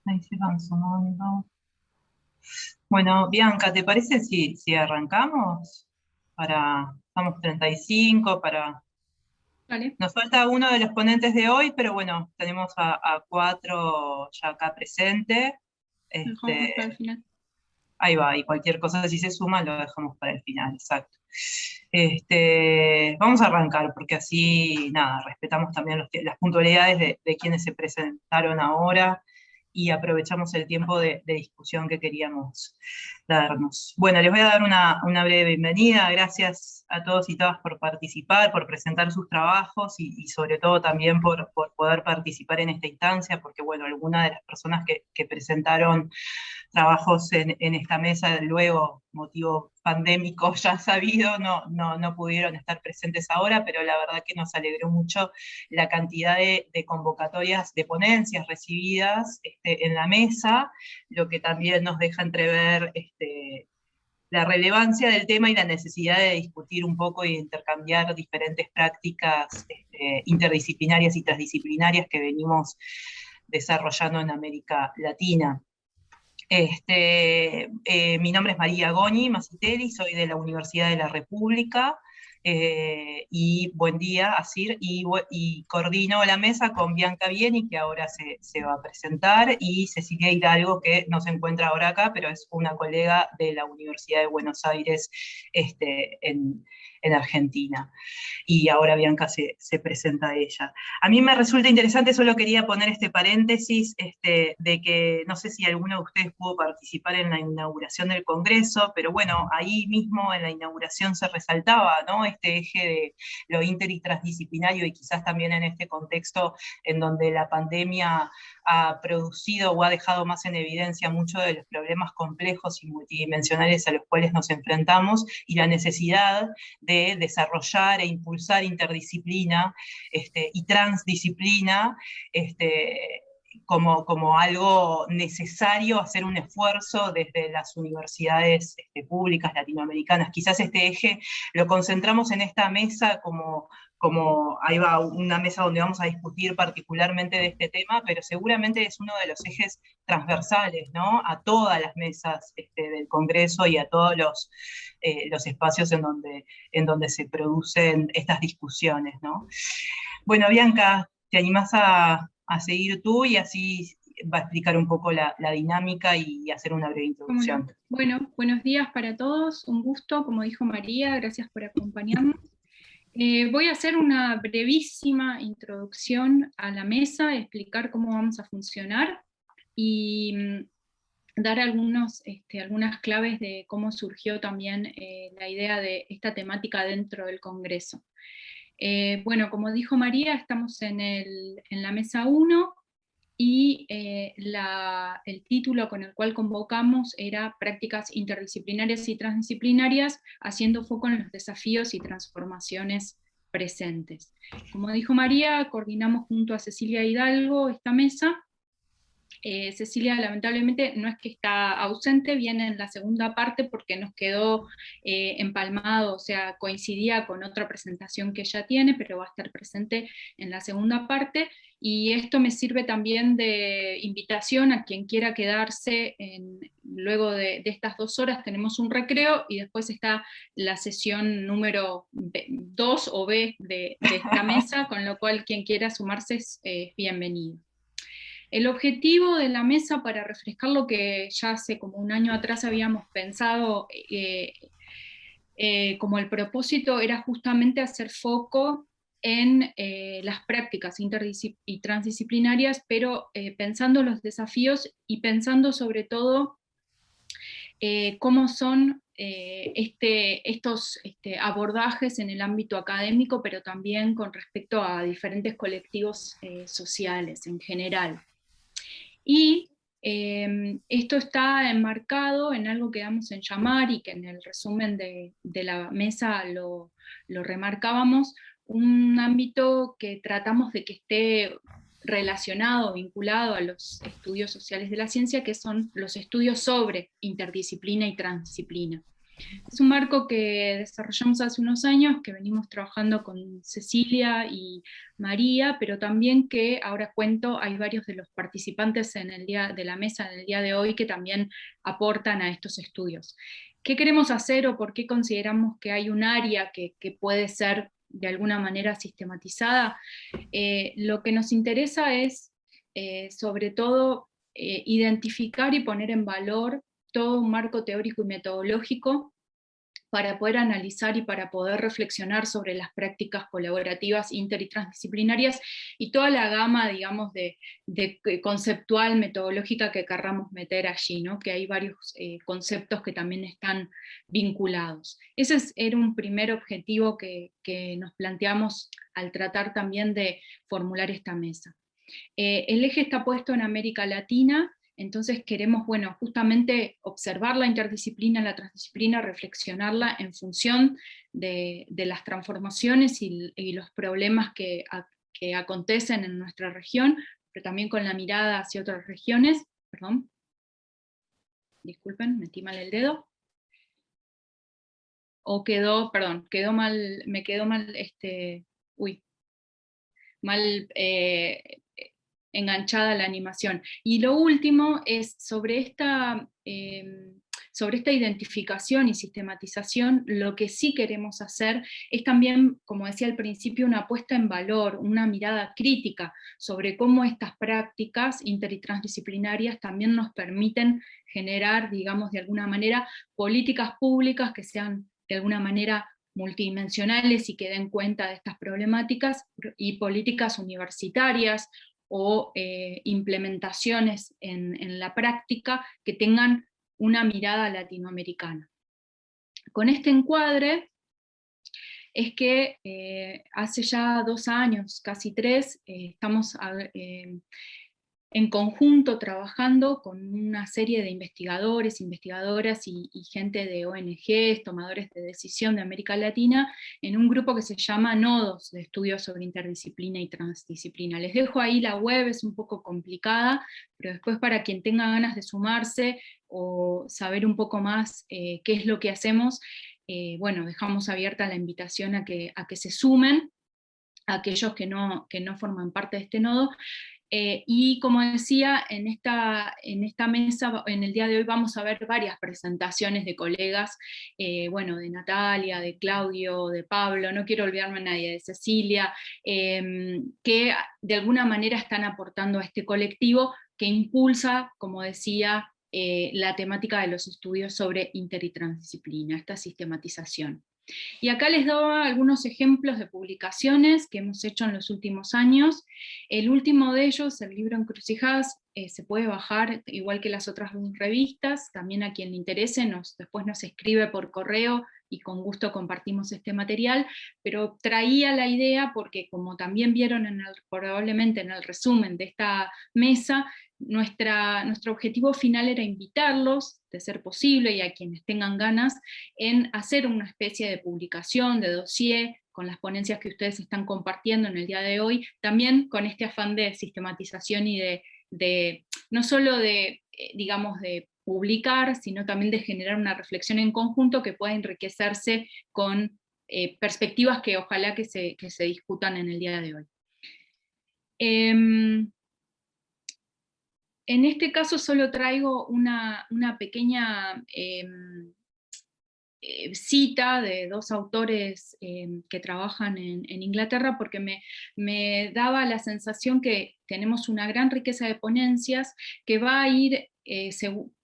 Ahí se van sumando. Bueno, Bianca, ¿te parece si arrancamos? Estamos 35 Vale, nos falta uno de los ponentes de hoy, pero bueno, tenemos a cuatro ya acá presentes. lo dejamos para Este, el final. ahí va, y cualquier cosa si se suma lo dejamos para el final, exacto. Vamos a arrancar porque así, nada, respetamos también las puntualidades de quienes se presentaron ahora y aprovechamos el tiempo de discusión que queríamos darnos. Bueno, les voy a dar una breve bienvenida. Gracias a todos y todas por participar, por presentar sus trabajos y sobre todo también por poder participar en esta instancia, porque bueno, algunas de las personas que presentaron trabajos en esta mesa, luego, motivo pandémico ya sabido, no pudieron estar presentes ahora, pero la verdad que nos alegró mucho la cantidad de convocatorias de ponencias recibidas en la mesa, lo que también nos deja entrever la relevancia del tema y la necesidad de discutir un poco y de intercambiar diferentes prácticas interdisciplinarias y transdisciplinarias que venimos desarrollando en América Latina. Mi nombre es María Goni Masiteli, soy de la Universidad de la República, y buen día, Asir, y coordino la mesa con Bianca Vieni, que ahora se va a presentar, y Cecilia Hidalgo, que no se encuentra ahora acá, pero es una colega de la Universidad de Buenos Aires, en Argentina, y ahora Bianca se presenta a ella. A mí me resulta interesante, solo quería poner este paréntesis, de que no sé si alguno de ustedes pudo participar en la inauguración del Congreso, pero bueno, ahí mismo en la inauguración se resaltaba, ¿no? Este eje de lo inter y transdisciplinario, y quizás también en este contexto en donde la pandemia ha producido o ha dejado más en evidencia muchos de los problemas complejos y multidimensionales a los cuales nos enfrentamos, y la necesidad de desarrollar e impulsar interdisciplina y transdisciplina, como algo necesario, hacer un esfuerzo desde las universidades públicas latinoamericanas. Quizás este eje lo concentramos en esta mesa como ahí va una mesa donde vamos a discutir particularmente de este tema, pero seguramente es uno de los ejes transversales, ¿no? A todas las mesas del Congreso y a todos los espacios en donde se producen estas discusiones, ¿no? Bueno, Bianca, ¿te animás a seguir tú y así va a explicar un poco la dinámica y hacer una breve ¿Cómo no? introducción? Bueno, buenos días para todos, un gusto, como dijo María, gracias por acompañarnos. Voy a hacer una brevísima introducción a la mesa, explicar cómo vamos a funcionar y dar algunas claves de cómo surgió también la idea de esta temática dentro del Congreso. Bueno, como dijo María, estamos en la mesa uno y el título con el cual convocamos era Prácticas interdisciplinarias y transdisciplinarias, haciendo foco en los desafíos y transformaciones presentes. Como dijo María, coordinamos junto a Cecilia Hidalgo esta mesa. Cecilia lamentablemente no es que está ausente, viene en la segunda parte porque nos quedó empalmado, o sea, coincidía con otra presentación que ella tiene, pero va a estar presente en la segunda parte, y esto me sirve también de invitación a quien quiera quedarse luego de estas 2 horas. Tenemos un recreo y después está la sesión número 2 o B de esta mesa, con lo cual quien quiera sumarse es bienvenido. El objetivo de la mesa, para refrescar lo que ya hace como un año atrás habíamos pensado, como el propósito era justamente hacer foco en las prácticas y transdisciplinarias, pero pensando los desafíos y pensando sobre todo cómo son estos abordajes en el ámbito académico, pero también con respecto a diferentes colectivos sociales en general. Y esto está enmarcado en algo que damos en llamar, y que en el resumen de la mesa lo remarcábamos, un ámbito que tratamos de que esté relacionado, vinculado a los estudios sociales de la ciencia, que son los estudios sobre interdisciplina y transdisciplina. Es un marco que desarrollamos hace unos años, que venimos trabajando con Cecilia y María, pero también que ahora cuento, hay varios de los participantes en el día de la mesa en el día de hoy que también aportan a estos estudios. ¿Qué queremos hacer o por qué consideramos que hay un área que puede ser de alguna manera sistematizada? Lo que nos interesa es, sobre todo, identificar y poner en valor todo un marco teórico y metodológico para poder analizar y para poder reflexionar sobre las prácticas colaborativas inter y transdisciplinarias y toda la gama, digamos, de conceptual, metodológica que querramos meter allí, ¿no? Que hay varios conceptos que también están vinculados. Era un primer objetivo que nos planteamos al tratar también de formular esta mesa. El eje está puesto en América Latina, entonces queremos, bueno, justamente observar la interdisciplina, la transdisciplina, reflexionarla en función de las transformaciones y los problemas que acontecen en nuestra región, pero también con la mirada hacia otras regiones. Perdón, disculpen, metí mal el dedo. O quedó mal, me quedó mal, mal enganchada la animación. Y lo último es sobre esta identificación y sistematización, lo que sí queremos hacer es también, como decía al principio, una puesta en valor, una mirada crítica sobre cómo estas prácticas inter y transdisciplinarias también nos permiten generar, digamos, de alguna manera, políticas públicas que sean de alguna manera multidimensionales y que den cuenta de estas problemáticas, y políticas universitarias o implementaciones en la práctica que tengan una mirada latinoamericana. Con este encuadre es que hace ya 2 años, casi 3, estamos en conjunto trabajando con una serie de investigadores, investigadoras y gente de ONGs, tomadores de decisión de América Latina, en un grupo que se llama Nodos de Estudios sobre Interdisciplina y Transdisciplina. Les dejo ahí la web, es un poco complicada, pero después para quien tenga ganas de sumarse o saber un poco más qué es lo que hacemos, bueno, dejamos abierta la invitación a que se sumen, a aquellos que no forman parte de este nodo. Y como decía, en esta mesa, en el día de hoy vamos a ver varias presentaciones de colegas, bueno, de Natalia, de Claudio, de Pablo, no quiero olvidarme a nadie, de Cecilia, que de alguna manera están aportando a este colectivo que impulsa, como decía, la temática de los estudios sobre inter y transdisciplina, esta sistematización. Y acá les doy algunos ejemplos de publicaciones que hemos hecho en los últimos años. El último de ellos, el libro Encrucijadas, se puede bajar igual que las otras revistas, también a quien le interese después nos escribe por correo y con gusto compartimos este material, pero traía la idea porque, como también vieron probablemente en el resumen de esta mesa, nuestro objetivo final era invitarlos, de ser posible, y a quienes tengan ganas, en hacer una especie de publicación, de dossier, con las ponencias que ustedes están compartiendo en el día de hoy, también con este afán de sistematización y de no solo de, digamos, de publicar, sino también de generar una reflexión en conjunto que pueda enriquecerse con perspectivas que ojalá que se discutan en el día de hoy. En este caso solo traigo una pequeña cita de 2 autores que trabajan en Inglaterra, porque me daba la sensación que tenemos una gran riqueza de ponencias que va a ir,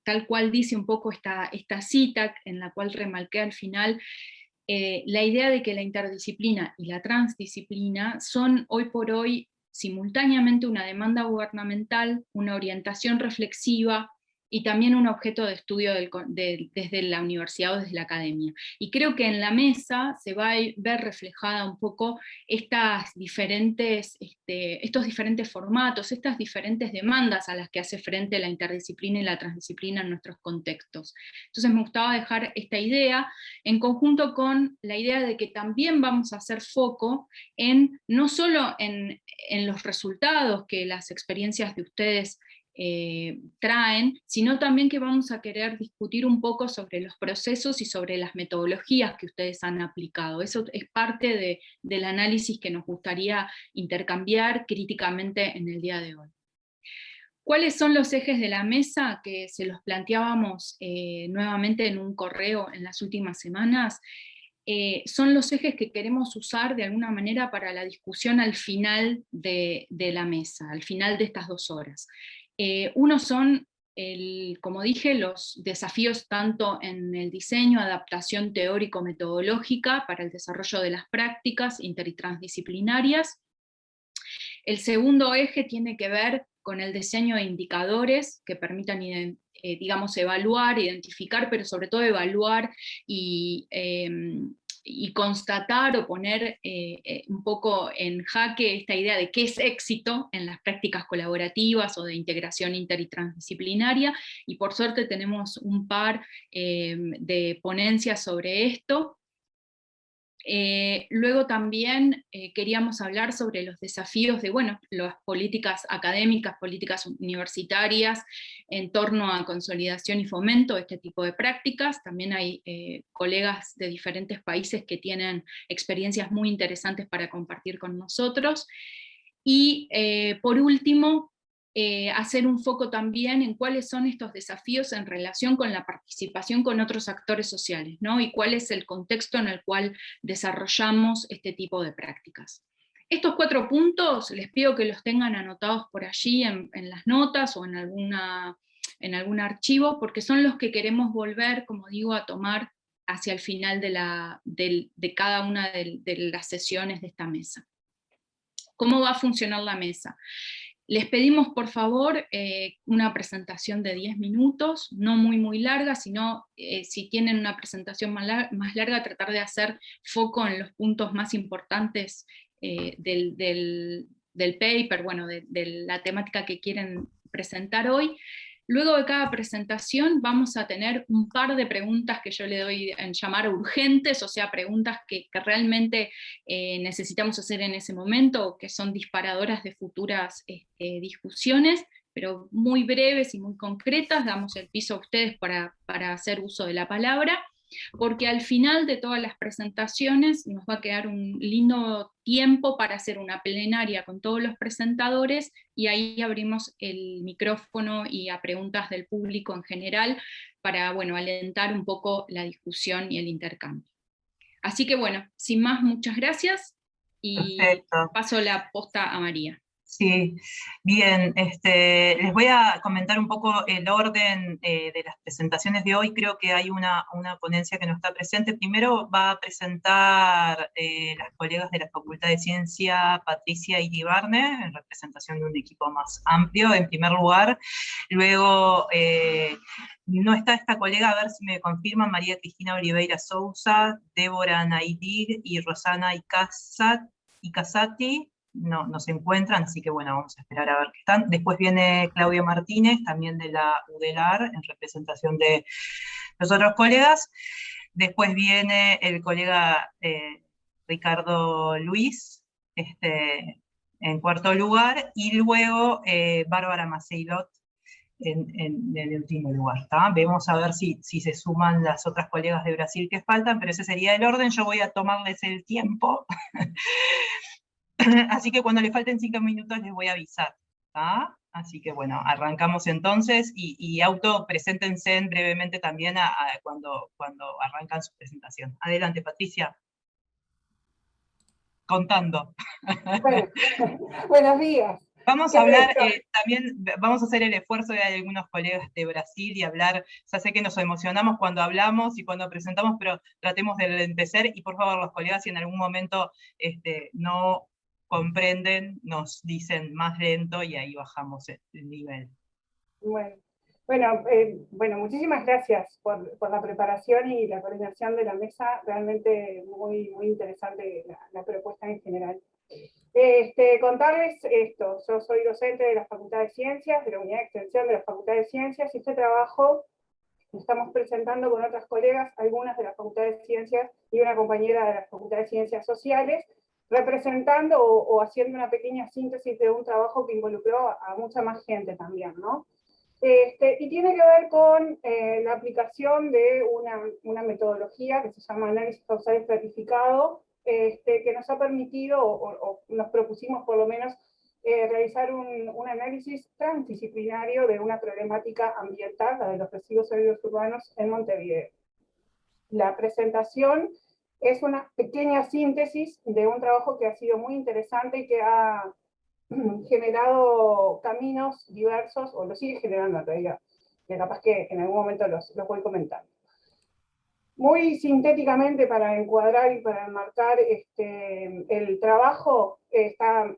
tal cual dice un poco esta cita, en la cual remarqué al final, la idea de que la interdisciplina y la transdisciplina son hoy por hoy simultáneamente una demanda gubernamental, una orientación reflexiva y también un objeto de estudio desde la universidad o desde la academia. Y creo que en la mesa se va a ver reflejada un poco estos diferentes formatos, estas diferentes demandas a las que hace frente la interdisciplina y la transdisciplina en nuestros contextos. Entonces me gustaba dejar esta idea en conjunto con la idea de que también vamos a hacer foco no solo en los resultados que las experiencias de ustedes traen, sino también que vamos a querer discutir un poco sobre los procesos y sobre las metodologías que ustedes han aplicado. Eso es parte del análisis que nos gustaría intercambiar críticamente en el día de hoy. ¿Cuáles son los ejes de la mesa que se los planteábamos nuevamente en un correo en las últimas semanas? Son los ejes que queremos usar de alguna manera para la discusión al final de la mesa, al final de estas 2 horas. Uno son, como dije, los desafíos tanto en el diseño, adaptación teórico-metodológica para el desarrollo de las prácticas inter y transdisciplinarias. El segundo eje tiene que ver con el diseño de indicadores que permitan, digamos, evaluar, identificar, pero sobre todo evaluar y constatar o poner un poco en jaque esta idea de qué es éxito en las prácticas colaborativas o de integración inter y transdisciplinaria, y por suerte tenemos un par de ponencias sobre esto. Luego también queríamos hablar sobre los desafíos de, bueno, las políticas académicas, políticas universitarias en torno a consolidación y fomento de este tipo de prácticas. También hay colegas de diferentes países que tienen experiencias muy interesantes para compartir con nosotros. Y por último, hacer un foco también en cuáles son estos desafíos en relación con la participación con otros actores sociales, ¿no? Y cuál es el contexto en el cual desarrollamos este tipo de prácticas. Estos 4 puntos les pido que los tengan anotados por allí en las notas o en algún archivo, porque son los que queremos volver, como digo, a tomar hacia el final de cada una de las sesiones de esta mesa. ¿Cómo va a funcionar la mesa? Les pedimos por favor una presentación de 10 minutos, no muy larga, sino si tienen una presentación más larga, tratar de hacer foco en los puntos más importantes del paper, bueno, de la temática que quieren presentar hoy. Luego de cada presentación vamos a tener un par de preguntas que yo le doy en llamar urgentes, o sea, preguntas que realmente necesitamos hacer en ese momento, que son disparadoras de futuras discusiones, pero muy breves y muy concretas. Damos el piso a ustedes para hacer uso de la palabra, porque al final de todas las presentaciones nos va a quedar un lindo tiempo para hacer una plenaria con todos los presentadores, y ahí abrimos el micrófono y a preguntas del público en general para, bueno, alentar un poco la discusión y el intercambio. Así que bueno, sin más, muchas gracias y Perfecto. paso la posta a María. Sí, bien, les voy a comentar un poco el orden de las presentaciones de hoy. Creo que hay una ponencia que no está presente. Primero va a presentar las colegas de la Facultad de Ciencia, Patricia Iribarne, en representación de un equipo más amplio, en primer lugar. Luego, no está esta colega, a ver si me confirman, María Cristina Oliveira Sousa, Débora Naidig y Rosana Icasati. No se encuentran, así que bueno, vamos a esperar a ver qué están. Después viene Claudio Martínez, también de la UDELAR, en representación de los otros colegas. Después viene el colega Ricardo Luis, en cuarto lugar, y luego Bárbara Maceilot en el último lugar. ¿Tá? Vemos a ver si se suman las otras colegas de Brasil que faltan, pero ese sería el orden. Yo voy a tomarles el tiempo. Así que cuando le falten 5 minutos les voy a avisar. ¿Tá? Así que bueno, arrancamos entonces y preséntense brevemente también cuando arrancan su presentación. Adelante, Patricia. Contando. Bueno, buenos días. Vamos a hablar, también vamos a hacer el esfuerzo de algunos colegas de Brasil y hablar, ya sé que nos emocionamos cuando hablamos y cuando presentamos, pero tratemos de empezar, y por favor los colegas, si en algún momento no comprenden, nos dicen más lento y ahí bajamos el nivel. Bueno, muchísimas gracias por la preparación y la coordinación de la mesa. Realmente muy interesante la propuesta en general. Contarles esto: yo soy docente de la Facultad de Ciencias, de la Unidad de Extensión de la Facultad de Ciencias, y este trabajo lo estamos presentando con otras colegas, algunas de la Facultad de Ciencias y una compañera de la Facultad de Ciencias Sociales, representando o haciendo una pequeña síntesis de un trabajo que involucró a mucha más gente también, ¿no? Y tiene que ver con la aplicación de una metodología que se llama análisis causal estratificado, que nos ha permitido, o nos propusimos por lo menos, realizar un análisis transdisciplinario de una problemática ambiental, la de los residuos sólidos urbanos en Montevideo. La presentación es una pequeña síntesis de un trabajo que ha sido muy interesante y que ha generado caminos diversos, o lo sigue generando en realidad, que capaz que en algún momento los voy comentando. Muy sintéticamente, para encuadrar y para enmarcar el trabajo, está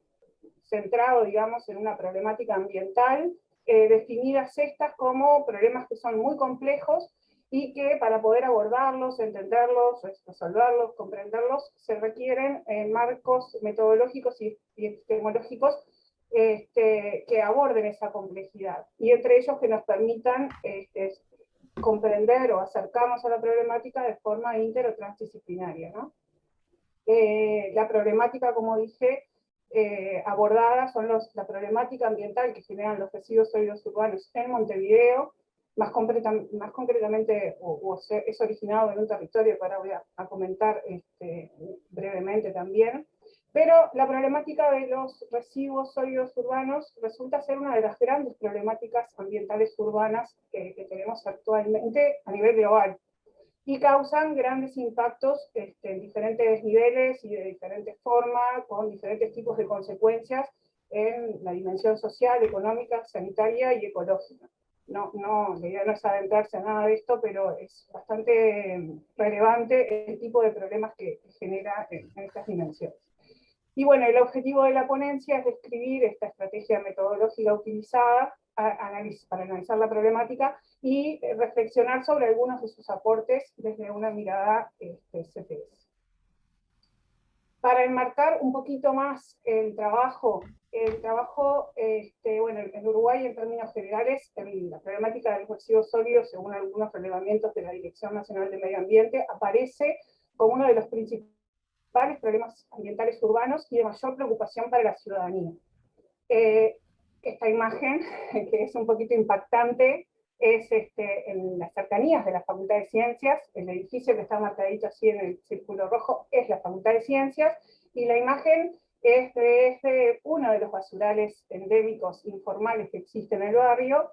centrado, digamos, en una problemática ambiental, definidas estas como problemas que son muy complejos y que para poder abordarlos, entenderlos, resolverlos, comprenderlos, se requieren marcos metodológicos y epistemológicos que aborden esa complejidad, y entre ellos que nos permitan comprender o acercarnos a la problemática de forma inter o transdisciplinaria, ¿no? La problemática, como dije, abordada son la problemática ambiental que generan los residuos sólidos urbanos en Montevideo, más concretamente, es originado en un territorio que ahora voy a comentar brevemente también, pero la problemática de los residuos sólidos urbanos resulta ser una de las grandes problemáticas ambientales urbanas que tenemos actualmente a nivel global, y causan grandes impactos en diferentes niveles y de diferentes formas, con diferentes tipos de consecuencias en la dimensión social, económica, sanitaria y ecológica. La idea no es adentrarse a nada de esto, pero es bastante relevante el tipo de problemas que genera en estas dimensiones. Y bueno, el objetivo de la ponencia es describir esta estrategia metodológica utilizada para analizar la problemática y reflexionar sobre algunos de sus aportes desde una mirada CPS. Para enmarcar un poquito más el trabajo, bueno, en Uruguay, en términos generales, la problemática de los residuos sólidos, según algunos relevamientos de la Dirección Nacional de Medio Ambiente, aparece como uno de los principales problemas ambientales urbanos y de mayor preocupación para la ciudadanía. Esta imagen, que es un poquito impactante, es en las cercanías de la Facultad de Ciencias. El edificio que está marcadito así en el círculo rojo es la Facultad de Ciencias, y la imagen es de uno de los basurales endémicos informales que existen en el barrio,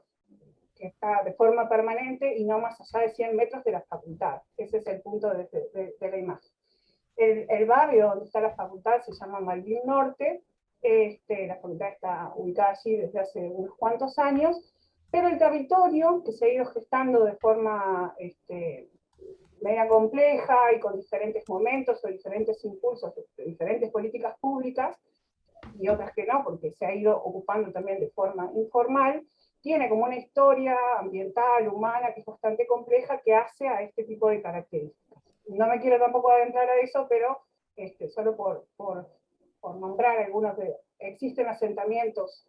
que está de forma permanente y no más allá de 100 metros de la facultad. Ese es el punto de la imagen. El barrio donde está la facultad se llama Malvin Norte. La facultad está ubicada allí desde hace unos cuantos años, pero el territorio, que se ha ido gestando de forma media compleja y con diferentes momentos o diferentes impulsos de diferentes políticas públicas, y otras que no, porque se ha ido ocupando también de forma informal, tiene como una historia ambiental, humana, que es bastante compleja, que hace a este tipo de características. No me quiero tampoco adentrar a eso, pero solo por nombrar algunos existen asentamientos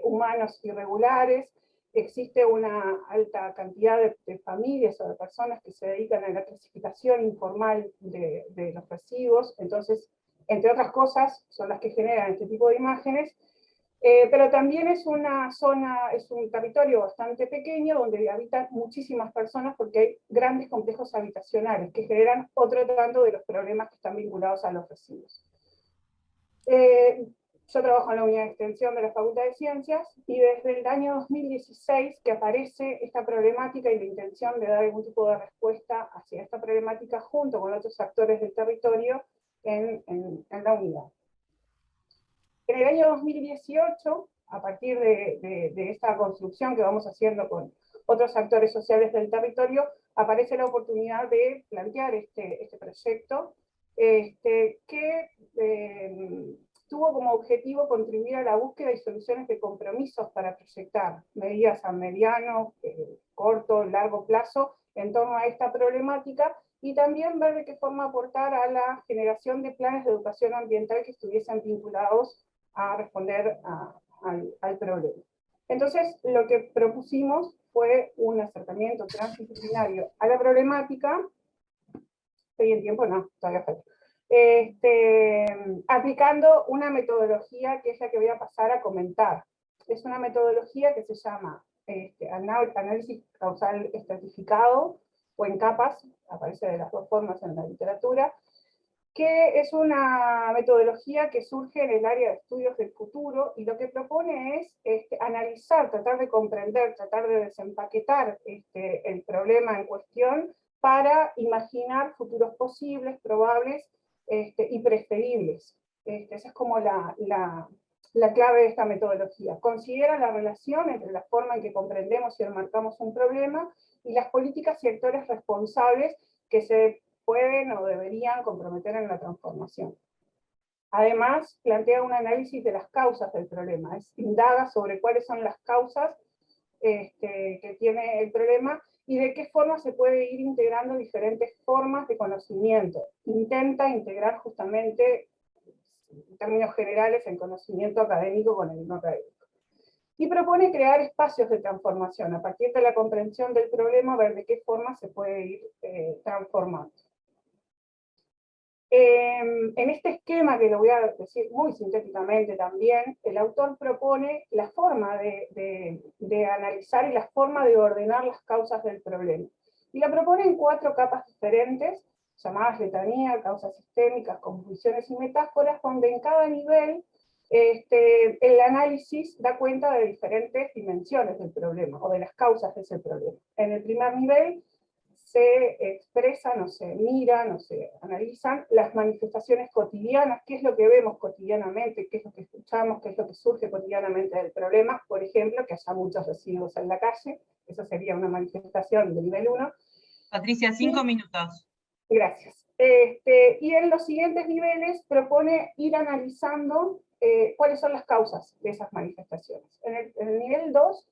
humanos irregulares, existe una alta cantidad de familias o de personas que se dedican a la clasificación informal de los residuos, entonces, entre otras cosas, son las que generan este tipo de imágenes, pero también es una zona, es un territorio bastante pequeño donde habitan muchísimas personas porque hay grandes complejos habitacionales que generan otro tanto de los problemas que están vinculados a los residuos. Yo trabajo en la unidad de extensión de la Facultad de Ciencias y desde el año 2016 que aparece esta problemática y la intención de dar algún tipo de respuesta hacia esta problemática junto con otros actores del territorio en la unidad. En el año 2018, a partir de esta construcción que vamos haciendo con otros actores sociales del territorio, aparece la oportunidad de plantear este proyecto que tuvo como objetivo contribuir a la búsqueda y soluciones de compromisos para proyectar medidas a mediano, corto, largo plazo en torno a esta problemática, y también ver de qué forma aportar a la generación de planes de educación ambiental que estuviesen vinculados a responder al problema. Entonces, lo que propusimos fue un acercamiento transdisciplinario a la problemática. ¿Estoy en tiempo? No, todavía falta. aplicando una metodología que es la que voy a pasar a comentar. Es una metodología que se llama análisis causal estratificado, o en capas, aparece de las dos formas en la literatura, que es una metodología que surge en el área de estudios del futuro, y lo que propone es analizar, tratar de comprender, tratar de desempaquetar el problema en cuestión para imaginar futuros posibles, probables y preferibles. Esa es como la clave de esta metodología. Considera la relación entre la forma en que comprendemos y enmarcamos un problema y las políticas y actores responsables que se pueden o deberían comprometer en la transformación. Además, plantea un análisis de las causas del problema, indaga sobre cuáles son las causas que tiene el problema y de qué forma se puede ir integrando diferentes formas de conocimiento. Intenta integrar justamente, en términos generales, el conocimiento académico con el no académico. Y propone crear espacios de transformación, a partir de la comprensión del problema, ver de qué forma se puede ir transformando. En este esquema, que lo voy a decir muy sintéticamente también, el autor propone la forma de analizar y la forma de ordenar las causas del problema. Y la propone en 4 capas diferentes, llamadas letanía, causas sistémicas, conjunciones y metáforas, donde en cada nivel el análisis da cuenta de diferentes dimensiones del problema, o de las causas de ese problema. En el primer nivel se expresan, o se miran, o se analizan las manifestaciones cotidianas, qué es lo que vemos cotidianamente, qué es lo que escuchamos, qué es lo que surge cotidianamente del problema. Por ejemplo, que haya muchos residuos en la calle, eso sería una manifestación de nivel 1. Patricia, 5 minutos. Gracias. Y en los siguientes niveles propone ir analizando cuáles son las causas de esas manifestaciones. En el nivel 2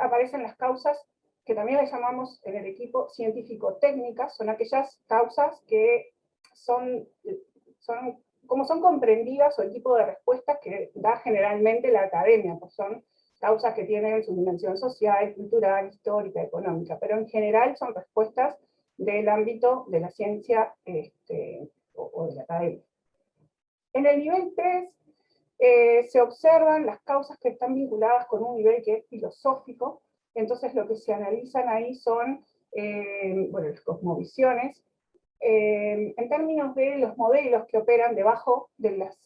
aparecen las causas que también le llamamos en el equipo científico-técnicas, son aquellas causas que son comprendidas, o el tipo de respuestas que da generalmente la academia, pues son causas que tienen su dimensión social, cultural, histórica, económica, pero en general son respuestas del ámbito de la ciencia o de la academia. En el nivel 3 se observan las causas que están vinculadas con un nivel que es filosófico. Entonces lo que se analizan ahí son las cosmovisiones, en términos de los modelos que operan debajo de las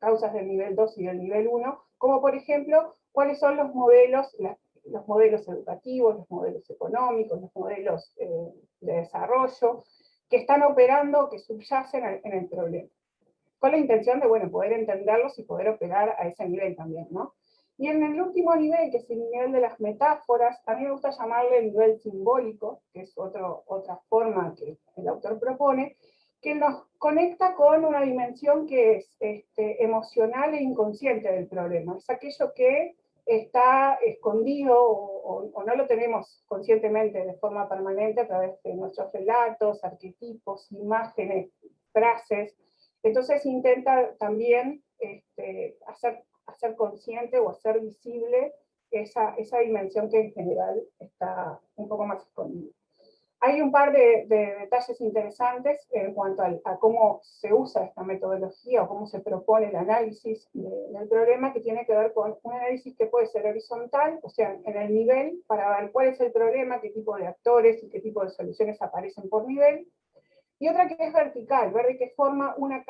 causas del nivel 2 y del nivel 1, como por ejemplo, cuáles son los modelos educativos, los modelos económicos, los modelos de desarrollo, que están operando, que subyacen en el problema. Con la intención de, poder entenderlos y poder operar a ese nivel también, ¿no? Y en el último nivel, que es el nivel de las metáforas, a mí me gusta llamarle el nivel simbólico, que es otra forma que el autor propone, que nos conecta con una dimensión que es emocional e inconsciente del problema. Es aquello que está escondido o no lo tenemos conscientemente de forma permanente a través de nuestros relatos, arquetipos, imágenes, frases. Entonces intenta también hacer consciente o hacer visible esa dimensión que en general está un poco más escondida. Hay un par de detalles interesantes en cuanto a cómo se usa esta metodología o cómo se propone el análisis del problema, que tiene que ver con un análisis que puede ser horizontal, o sea, en el nivel, para ver cuál es el problema, qué tipo de actores y qué tipo de soluciones aparecen por nivel, y otra que es vertical, ver de qué forma una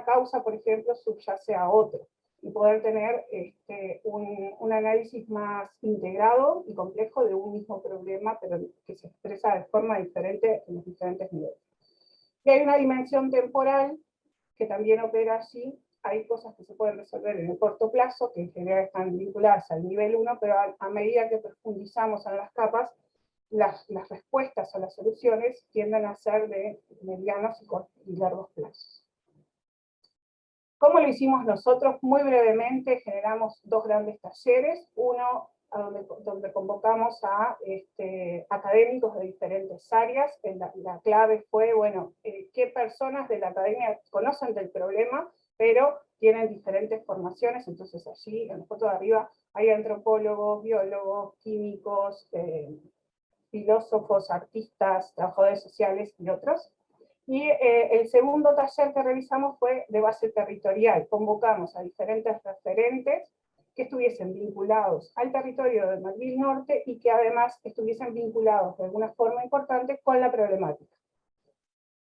causa, por ejemplo, subyace a otra, y poder tener un análisis más integrado y complejo de un mismo problema, pero que se expresa de forma diferente en los diferentes niveles. Y hay una dimensión temporal que también opera allí. Hay cosas que se pueden resolver en el corto plazo, que en general están vinculadas al nivel 1, pero a medida que profundizamos en las capas, las respuestas o las soluciones tienden a ser de medianos y largos plazos. ¿Cómo lo hicimos nosotros? Muy brevemente generamos 2 grandes talleres, uno donde convocamos a académicos de diferentes áreas. La clave fue, qué personas de la academia conocen del problema, pero tienen diferentes formaciones. Entonces allí, en la foto de arriba, hay antropólogos, biólogos, químicos, filósofos, artistas, trabajadores sociales y otros. Y el segundo taller que realizamos fue de base territorial. Convocamos a diferentes referentes que estuviesen vinculados al territorio del Malvin Norte y que además estuviesen vinculados de alguna forma importante con la problemática.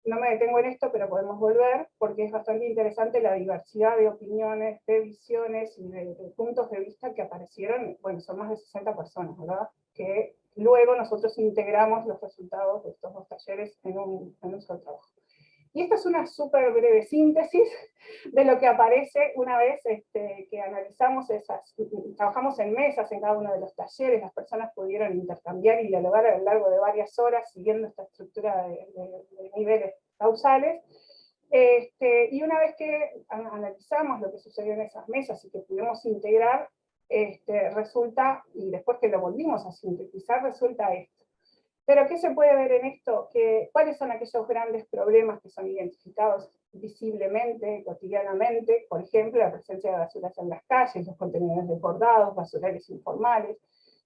No me detengo en esto, pero podemos volver, porque es bastante interesante la diversidad de opiniones, de visiones y de puntos de vista que aparecieron. Bueno, son más de 60 personas, ¿verdad? Que luego nosotros integramos los resultados de estos dos talleres en un solo trabajo. Y esta es una súper breve síntesis de lo que aparece una vez que analizamos trabajamos en mesas en cada uno de los talleres, las personas pudieron intercambiar y dialogar a lo largo de varias horas siguiendo esta estructura de niveles causales. Y una vez que analizamos lo que sucedió en esas mesas y que pudimos integrar, resulta, y después que lo volvimos a sintetizar, resulta esto. Pero ¿qué se puede ver en esto? ¿Cuáles son aquellos grandes problemas que son identificados visiblemente, cotidianamente? Por ejemplo, la presencia de basuras en las calles, los contenedores desbordados, basurales informales,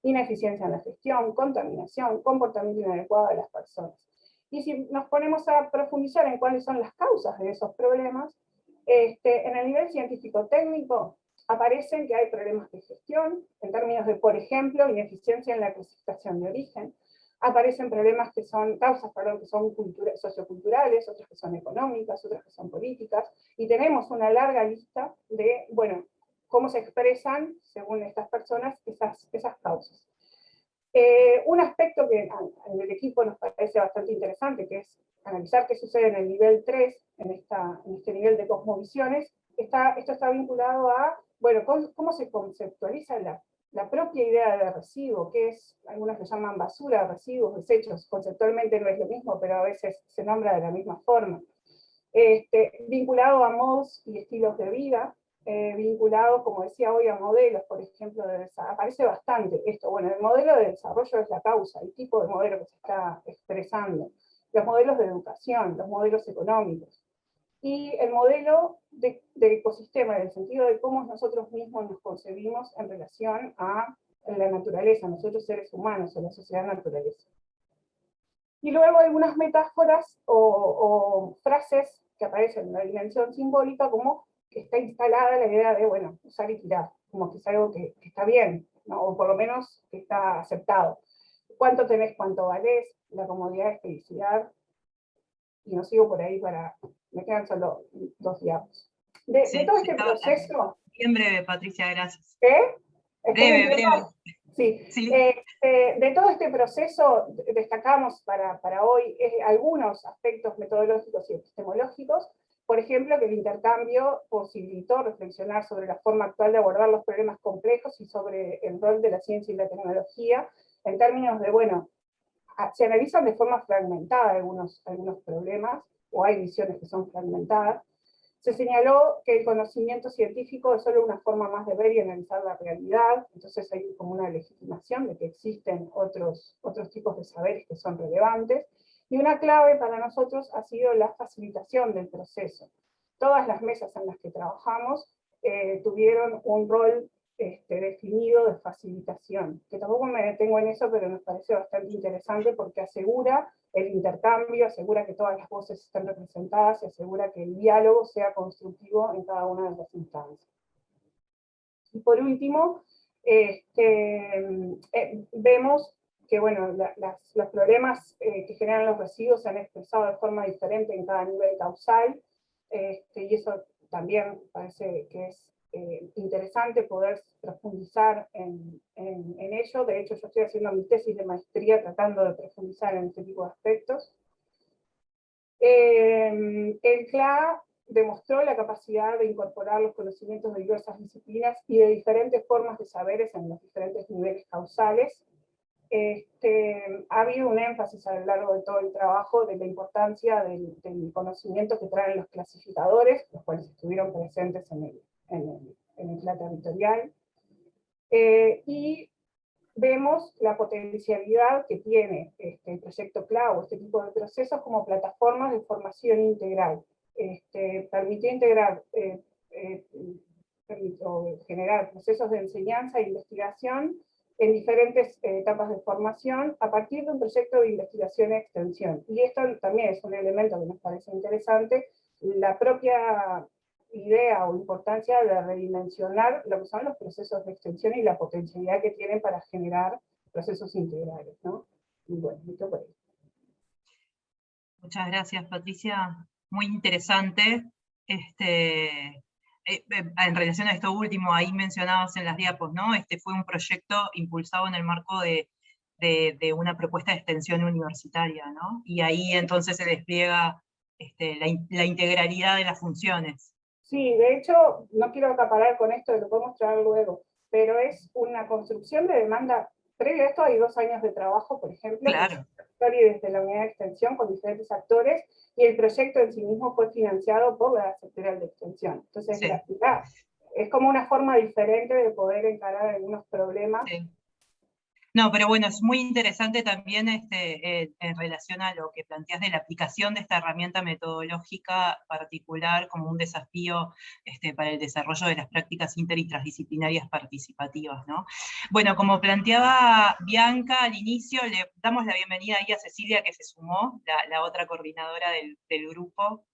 ineficiencia en la gestión, contaminación, comportamiento inadecuado de las personas. Y si nos ponemos a profundizar en cuáles son las causas de esos problemas, en el nivel científico-técnico aparecen que hay problemas de gestión, en términos de, por ejemplo, ineficiencia en la clasificación de origen. Aparecen problemas que son, causas, perdón, que son socioculturales, otras que son económicas, otras que son políticas, y tenemos una larga lista de, bueno, cómo se expresan, según estas personas, esas causas. Un aspecto que en el equipo nos parece bastante interesante, que es analizar qué sucede en el nivel 3, en este nivel de cosmovisiones. Esto está vinculado a, bueno, cómo se conceptualiza la propia idea de residuo, que es, algunos le llaman basura, residuos, desechos, conceptualmente no es lo mismo, pero a veces se nombra de la misma forma. Vinculado a modos y estilos de vida, vinculado, como decía hoy, a modelos, por ejemplo, aparece bastante esto. Bueno, el modelo de desarrollo es la causa, el tipo de modelo que se está expresando, los modelos de educación, los modelos económicos, y el modelo de ecosistema, en el sentido de cómo nosotros mismos nos concebimos en relación a la naturaleza, nosotros seres humanos, a la sociedad naturaleza. Y luego algunas metáforas o frases que aparecen en la dimensión simbólica, como que está instalada la idea de, bueno, usar y tirar, como que es algo que está bien, ¿no? O por lo menos que está aceptado. ¿Cuánto tenés, cuánto valés? La comodidad es felicidad. Y no sigo por ahí me quedan solo 2 diapos. De todo este proceso... Bien breve, Patricia, gracias. Breve. Sí. Sí. De todo este proceso destacamos para hoy algunos aspectos metodológicos y epistemológicos. Por ejemplo, que el intercambio posibilitó reflexionar sobre la forma actual de abordar los problemas complejos y sobre el rol de la ciencia y la tecnología, en términos de, bueno, se analizan de forma fragmentada algunos problemas, o hay visiones que son fragmentadas. Se señaló que el conocimiento científico es solo una forma más de ver y analizar la realidad, entonces hay como una legitimación de que existen otros tipos de saberes que son relevantes, y una clave para nosotros ha sido la facilitación del proceso. Todas las mesas en las que trabajamos tuvieron un rol definido de facilitación, que tampoco me detengo en eso, pero nos parece bastante interesante porque asegura el intercambio, asegura que todas las voces estén representadas y asegura que el diálogo sea constructivo en cada una de las instancias. Y por último, vemos que bueno, los problemas que generan los residuos se han expresado de forma diferente en cada nivel causal, y eso también parece que es interesante poder profundizar en ello. De hecho, yo estoy haciendo mi tesis de maestría tratando de profundizar en este tipo de aspectos. El CLA demostró la capacidad de incorporar los conocimientos de diversas disciplinas y de diferentes formas de saberes en los diferentes niveles causales. Ha habido un énfasis a lo largo de todo el trabajo de la importancia del conocimiento que traen los clasificadores, los cuales estuvieron presentes en el CLA territorial, y vemos la potencialidad que tiene el proyecto CLA o este tipo de procesos como plataformas de formación integral. Permitió integrar o generar procesos de enseñanza e investigación en diferentes etapas de formación a partir de un proyecto de investigación y extensión. Y esto también es un elemento que nos parece interesante, la propia idea o importancia de redimensionar lo que son los procesos de extensión y la potencialidad que tienen para generar procesos integrales, ¿no? Y bueno, esto por ahí. Muchas gracias, Patricia. Muy interesante. En relación a esto último, ahí mencionabas en las diapos, ¿no? Fue un proyecto impulsado en el marco de una propuesta de extensión universitaria, ¿no? Y ahí entonces se despliega la integralidad de las funciones. Sí, de hecho, no quiero acaparar con esto, lo podemos traer luego, pero es una construcción de demanda. Previo a esto hay 2 años de trabajo, por ejemplo, Claro. desde la unidad de extensión con diferentes actores, y el proyecto en sí mismo fue financiado por la sectorial de extensión. Entonces, Sí. es como una forma diferente de poder encarar algunos problemas. Sí. No, pero bueno, es muy interesante también en relación a lo que planteas de la aplicación de esta herramienta metodológica particular como un desafío para el desarrollo de las prácticas inter y transdisciplinarias participativas, ¿no? Bueno, como planteaba Bianca al inicio, le damos la bienvenida ahí a Cecilia, que se sumó, la otra coordinadora del grupo.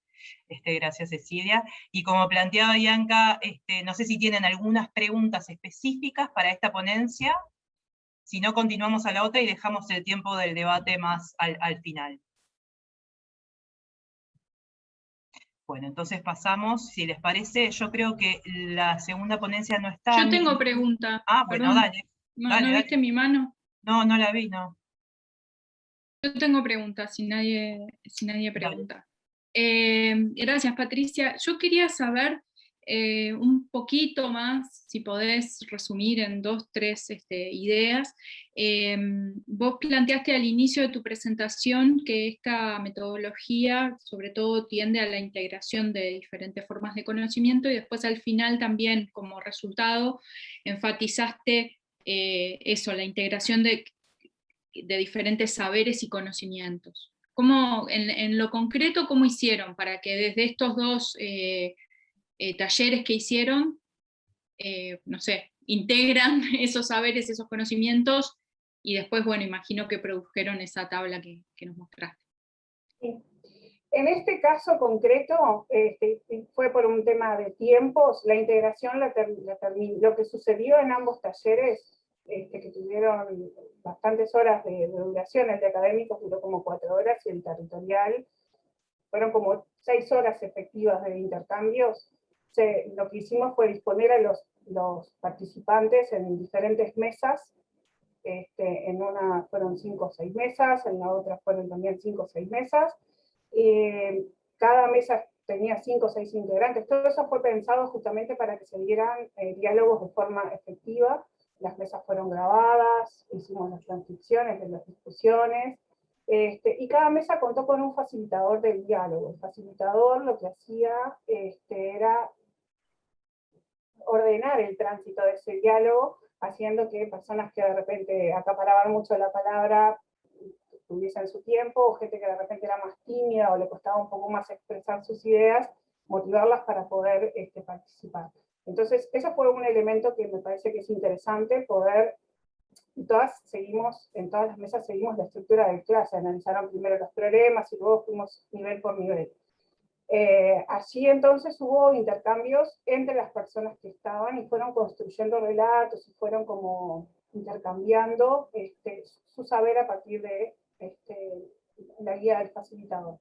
Gracias, Cecilia. Y como planteaba Bianca, no sé si tienen algunas preguntas específicas para esta ponencia. Si no, continuamos a la otra y dejamos el tiempo del debate más al final. Bueno, entonces pasamos, si les parece, yo creo que la segunda ponencia no está. Yo tengo pregunta. Ah, bueno, Perdón. dale. ¿No viste mi mano? No, no la vi, no. Yo tengo preguntas, si nadie pregunta. Gracias, Patricia. Yo quería saber un poquito más, si podés resumir en 2, 3 ideas. Vos planteaste al inicio de tu presentación que esta metodología sobre todo tiende a la integración de diferentes formas de conocimiento, y después al final también como resultado enfatizaste eso, la integración de diferentes saberes y conocimientos. ¿Cómo, en lo concreto, cómo hicieron para que desde estos 2 talleres que hicieron, no sé, integran esos saberes, esos conocimientos, y después, bueno, imagino que produjeron esa tabla que nos mostraste? Sí. En este caso concreto, fue por un tema de tiempos, la integración lo que sucedió en ambos talleres, que tuvieron bastantes horas de duración, el de académicos duró como 4 horas, y el territorial fueron como 6 horas efectivas de intercambios. Lo que hicimos fue disponer a los participantes en diferentes mesas. En una fueron 5 o 6 mesas, en la otra fueron también 5 o 6 mesas. Cada mesa tenía 5 o 6 integrantes. Todo eso fue pensado justamente para que se dieran diálogos de forma efectiva. Las mesas fueron grabadas, hicimos las transcripciones de las discusiones, y cada mesa contó con un facilitador del diálogo. El facilitador lo que hacía era ordenar el tránsito de ese diálogo, haciendo que personas que de repente acaparaban mucho la palabra tuviesen su tiempo, o gente que de repente era más tímida o le costaba un poco más expresar sus ideas, motivarlas para poder participar. Entonces, eso fue un elemento que me parece que es interesante, poder, en todas las mesas seguimos la estructura de clase, analizaron primero los problemas y luego fuimos nivel por nivel. Allí entonces hubo intercambios entre las personas que estaban y fueron construyendo relatos y fueron como intercambiando su saber a partir de la guía del facilitador.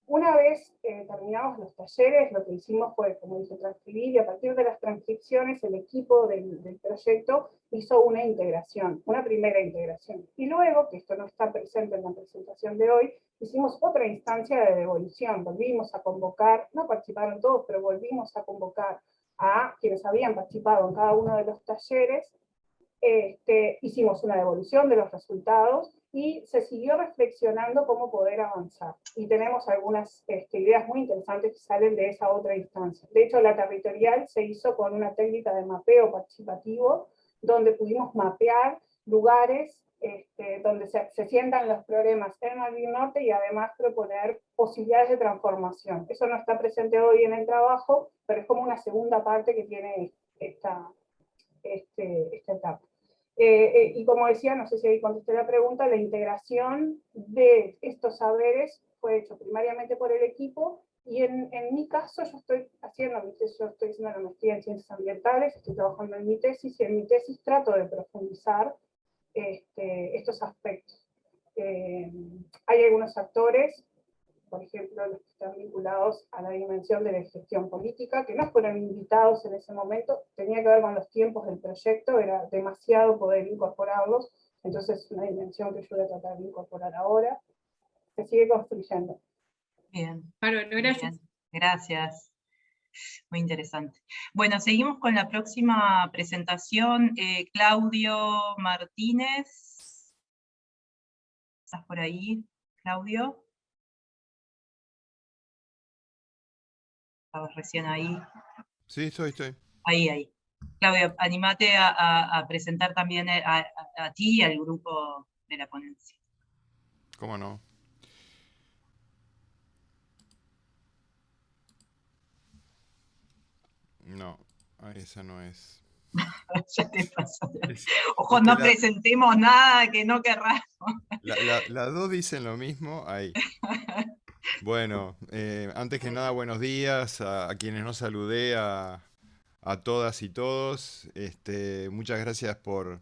Una vez terminados los talleres, lo que hicimos fue, como dije, transcribir, y a partir de las transcripciones el equipo del proyecto hizo una integración, una primera integración. Y luego, que esto no está presente en la presentación de hoy, hicimos otra instancia de devolución. Volvimos a convocar, no participaron todos, pero volvimos a convocar a quienes habían participado en cada uno de los talleres. Hicimos una devolución de los resultados y se siguió reflexionando cómo poder avanzar. Y tenemos algunas ideas muy interesantes que salen de esa otra instancia. De hecho, la territorial se hizo con una técnica de mapeo participativo, donde pudimos mapear lugares donde se sientan los problemas en Malvin Norte, y además proponer posibilidades de transformación. Eso no está presente hoy en el trabajo, pero es como una segunda parte que tiene esta etapa. Y como decía, no sé si ahí contesté la pregunta, la integración de estos saberes fue hecho primariamente por el equipo, y en mi caso yo estoy haciendo la maestría en ciencias ambientales, estoy trabajando en mi tesis, y en mi tesis trato de profundizar estos aspectos. Hay algunos actores, por ejemplo, los que están vinculados a la dimensión de la gestión política, que no fueron invitados en ese momento, tenía que ver con los tiempos del proyecto, era demasiado poder incorporarlos, entonces es una dimensión que yo voy a tratar de incorporar ahora, se sigue construyendo. Bien. Bárbaro, gracias. Bien. Gracias. Muy interesante. Bueno, seguimos con la próxima presentación. Claudio Martínez. ¿Estás por ahí, Claudio? Estabas recién ahí. Sí, estoy. Ahí. Claudio, animate a presentar también a ti y al grupo de la ponencia. ¿Cómo no? No, esa no es. Ya te pasó. Ojo, no presentemos nada que no querramos. Las dos dicen lo mismo ahí. Bueno, antes que nada, buenos días a quienes no saludé, a todas y todos. Muchas gracias por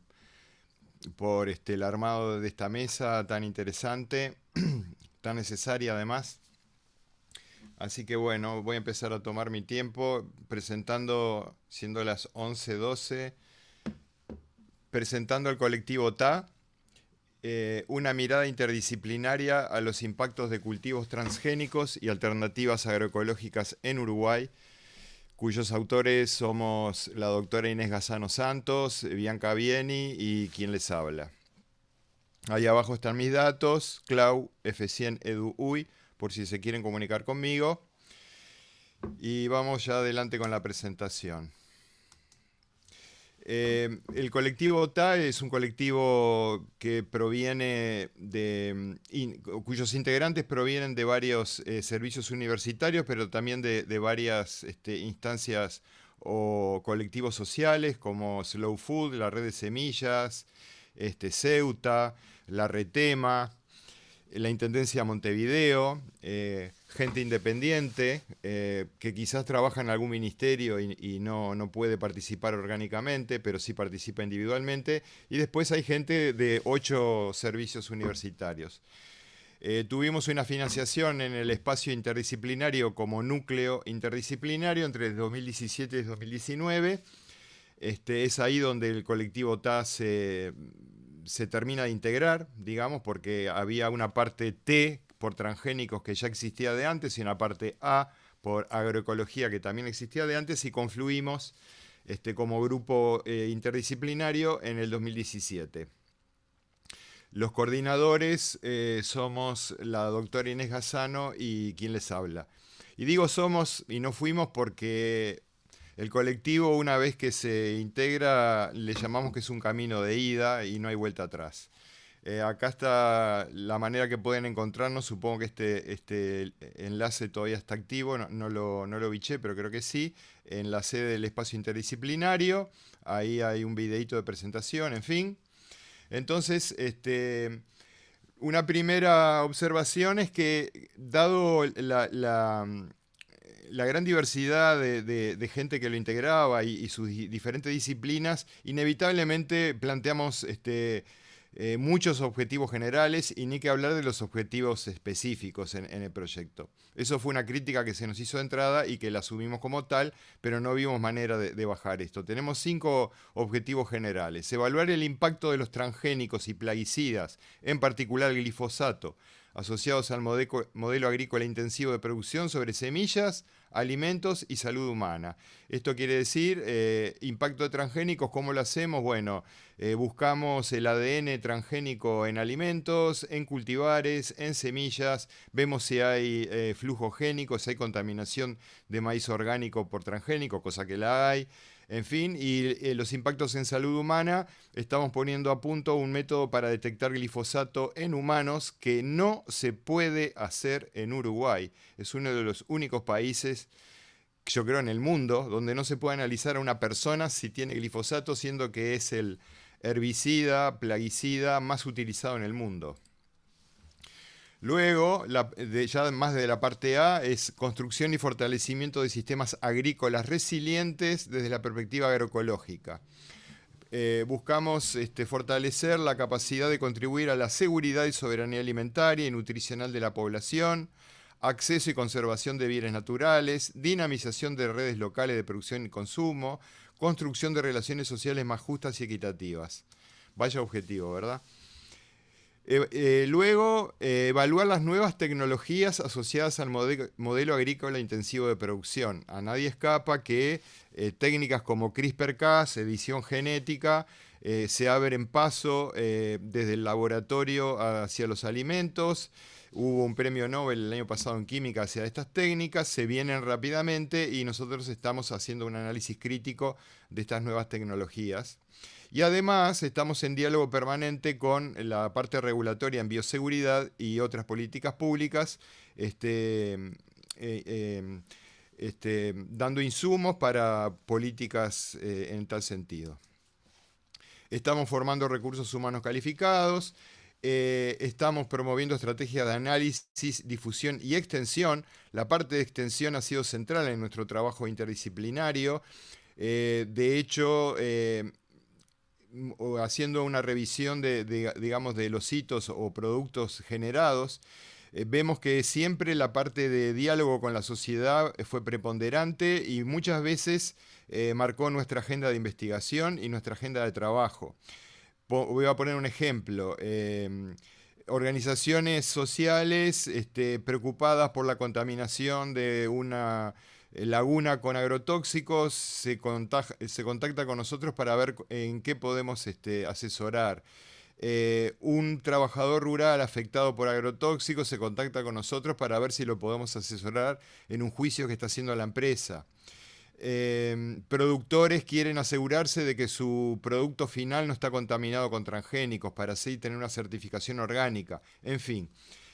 el armado de esta mesa tan interesante, tan necesaria además. Así que bueno, voy a empezar a tomar mi tiempo presentando, siendo las 11:12, presentando el colectivo TA, una mirada interdisciplinaria a los impactos de cultivos transgénicos y alternativas agroecológicas en Uruguay, cuyos autores somos la doctora Inés Gazzano Santos, Bianca Bieni y quien les habla. Ahí abajo están mis datos, Clau F100 Edu UI, por si se quieren comunicar conmigo. Y vamos ya adelante con la presentación. El colectivo TA es un colectivo que proviene cuyos integrantes provienen de varios servicios universitarios, pero también de varias instancias o colectivos sociales como Slow Food, la Red de Semillas, Ceuta, la Retema, la Intendencia de Montevideo, gente independiente que quizás trabaja en algún ministerio y no puede participar orgánicamente, pero sí participa individualmente. Y después hay gente de 8 servicios universitarios. Tuvimos una financiación en el espacio interdisciplinario como núcleo interdisciplinario entre 2017 y 2019. Es ahí donde el colectivo TA se termina de integrar, digamos, porque había una parte T por transgénicos que ya existía de antes y una parte A por agroecología que también existía de antes, y confluimos como grupo interdisciplinario en el 2017. Los coordinadores somos la doctora Inés Gazzano y quien les habla. Y digo somos y no fuimos porque el colectivo, una vez que se integra, le llamamos que es un camino de ida y no hay vuelta atrás. Acá está la manera que pueden encontrarnos. Supongo que este enlace todavía está activo, no lo biché, pero creo que sí. En la sede del espacio interdisciplinario, ahí hay un videíto de presentación, en fin. Entonces, una primera observación es que, dado la gran diversidad de gente que lo integraba y sus diferentes disciplinas, inevitablemente planteamos muchos objetivos generales y ni que hablar de los objetivos específicos en el proyecto. Eso fue una crítica que se nos hizo de entrada y que la asumimos como tal, pero no vimos manera de bajar esto. Tenemos 5 objetivos generales: evaluar el impacto de los transgénicos y plaguicidas, en particular el glifosato, asociados al modelo agrícola intensivo de producción sobre semillas, alimentos y salud humana. Esto quiere decir impacto de transgénicos. ¿Cómo lo hacemos? Bueno, buscamos el ADN transgénico en alimentos, en cultivares, en semillas, vemos si hay flujo génico, si hay contaminación de maíz orgánico por transgénico, cosa que la hay. En fin, y los impactos en salud humana, estamos poniendo a punto un método para detectar glifosato en humanos que no se puede hacer en Uruguay. Es uno de los únicos países, yo creo, en el mundo donde no se puede analizar a una persona si tiene glifosato, siendo que es el herbicida, plaguicida más utilizado en el mundo. Luego, ya más de la parte A, es construcción y fortalecimiento de sistemas agrícolas resilientes desde la perspectiva agroecológica. Buscamos fortalecer la capacidad de contribuir a la seguridad y soberanía alimentaria y nutricional de la población, acceso y conservación de bienes naturales, dinamización de redes locales de producción y consumo, construcción de relaciones sociales más justas y equitativas. Vaya objetivo, ¿verdad? Luego, evaluar las nuevas tecnologías asociadas al modelo agrícola intensivo de producción. A nadie escapa que técnicas como CRISPR-Cas, edición genética, se abren paso desde el laboratorio hacia los alimentos. Hubo un premio Nobel el año pasado en química hacia estas técnicas, se vienen rápidamente y nosotros estamos haciendo un análisis crítico de estas nuevas tecnologías. Y además estamos en diálogo permanente con la parte regulatoria en bioseguridad y otras políticas públicas, dando insumos para políticas en tal sentido. Estamos formando recursos humanos calificados, estamos promoviendo estrategias de análisis, difusión y extensión. La parte de extensión ha sido central en nuestro trabajo interdisciplinario. De hecho, haciendo una revisión digamos, de los hitos o productos generados, vemos que siempre la parte de diálogo con la sociedad fue preponderante y muchas veces marcó nuestra agenda de investigación y nuestra agenda de trabajo. Voy a poner un ejemplo. Organizaciones sociales preocupadas por la contaminación de una laguna con agrotóxicos se contacta con nosotros para ver en qué podemos asesorar. Un trabajador rural afectado por agrotóxicos se contacta con nosotros para ver si lo podemos asesorar en un juicio que está haciendo la empresa. Productores quieren asegurarse de que su producto final no está contaminado con transgénicos para así tener una certificación orgánica. En fin,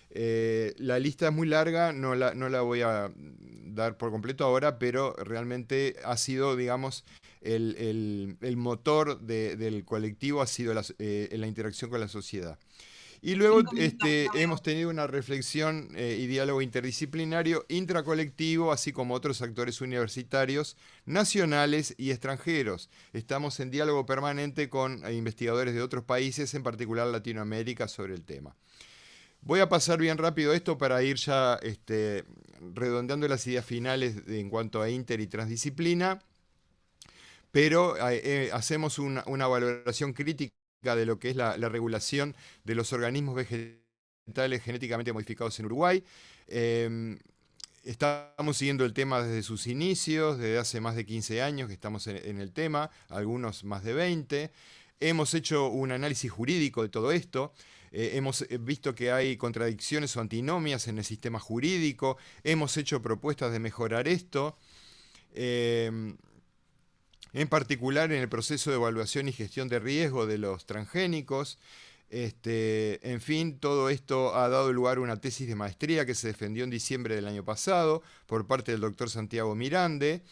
la lista es muy larga, no la voy a dar por completo ahora, pero realmente ha sido, digamos, el motor del colectivo ha sido la interacción con la sociedad. Y luego hemos tenido una reflexión y diálogo interdisciplinario, intracolectivo, así como otros actores universitarios, nacionales y extranjeros. Estamos en diálogo permanente con investigadores de otros países, en particular Latinoamérica, sobre el tema. Voy a pasar bien rápido esto para ir ya redondeando las ideas finales en cuanto a inter y transdisciplina, pero hacemos una valoración crítica de lo que es la regulación de los organismos vegetales genéticamente modificados en Uruguay. Estamos siguiendo el tema desde sus inicios, desde hace más de 15 años que estamos en el tema, algunos más de 20. Hemos hecho un análisis jurídico de todo esto. Hemos visto que hay contradicciones o antinomias en el sistema jurídico. Hemos hecho propuestas de mejorar esto. En particular en el proceso de evaluación y gestión de riesgo de los transgénicos. En fin, todo esto ha dado lugar a una tesis de maestría que se defendió en diciembre del año pasado por parte del doctor Santiago Mirande.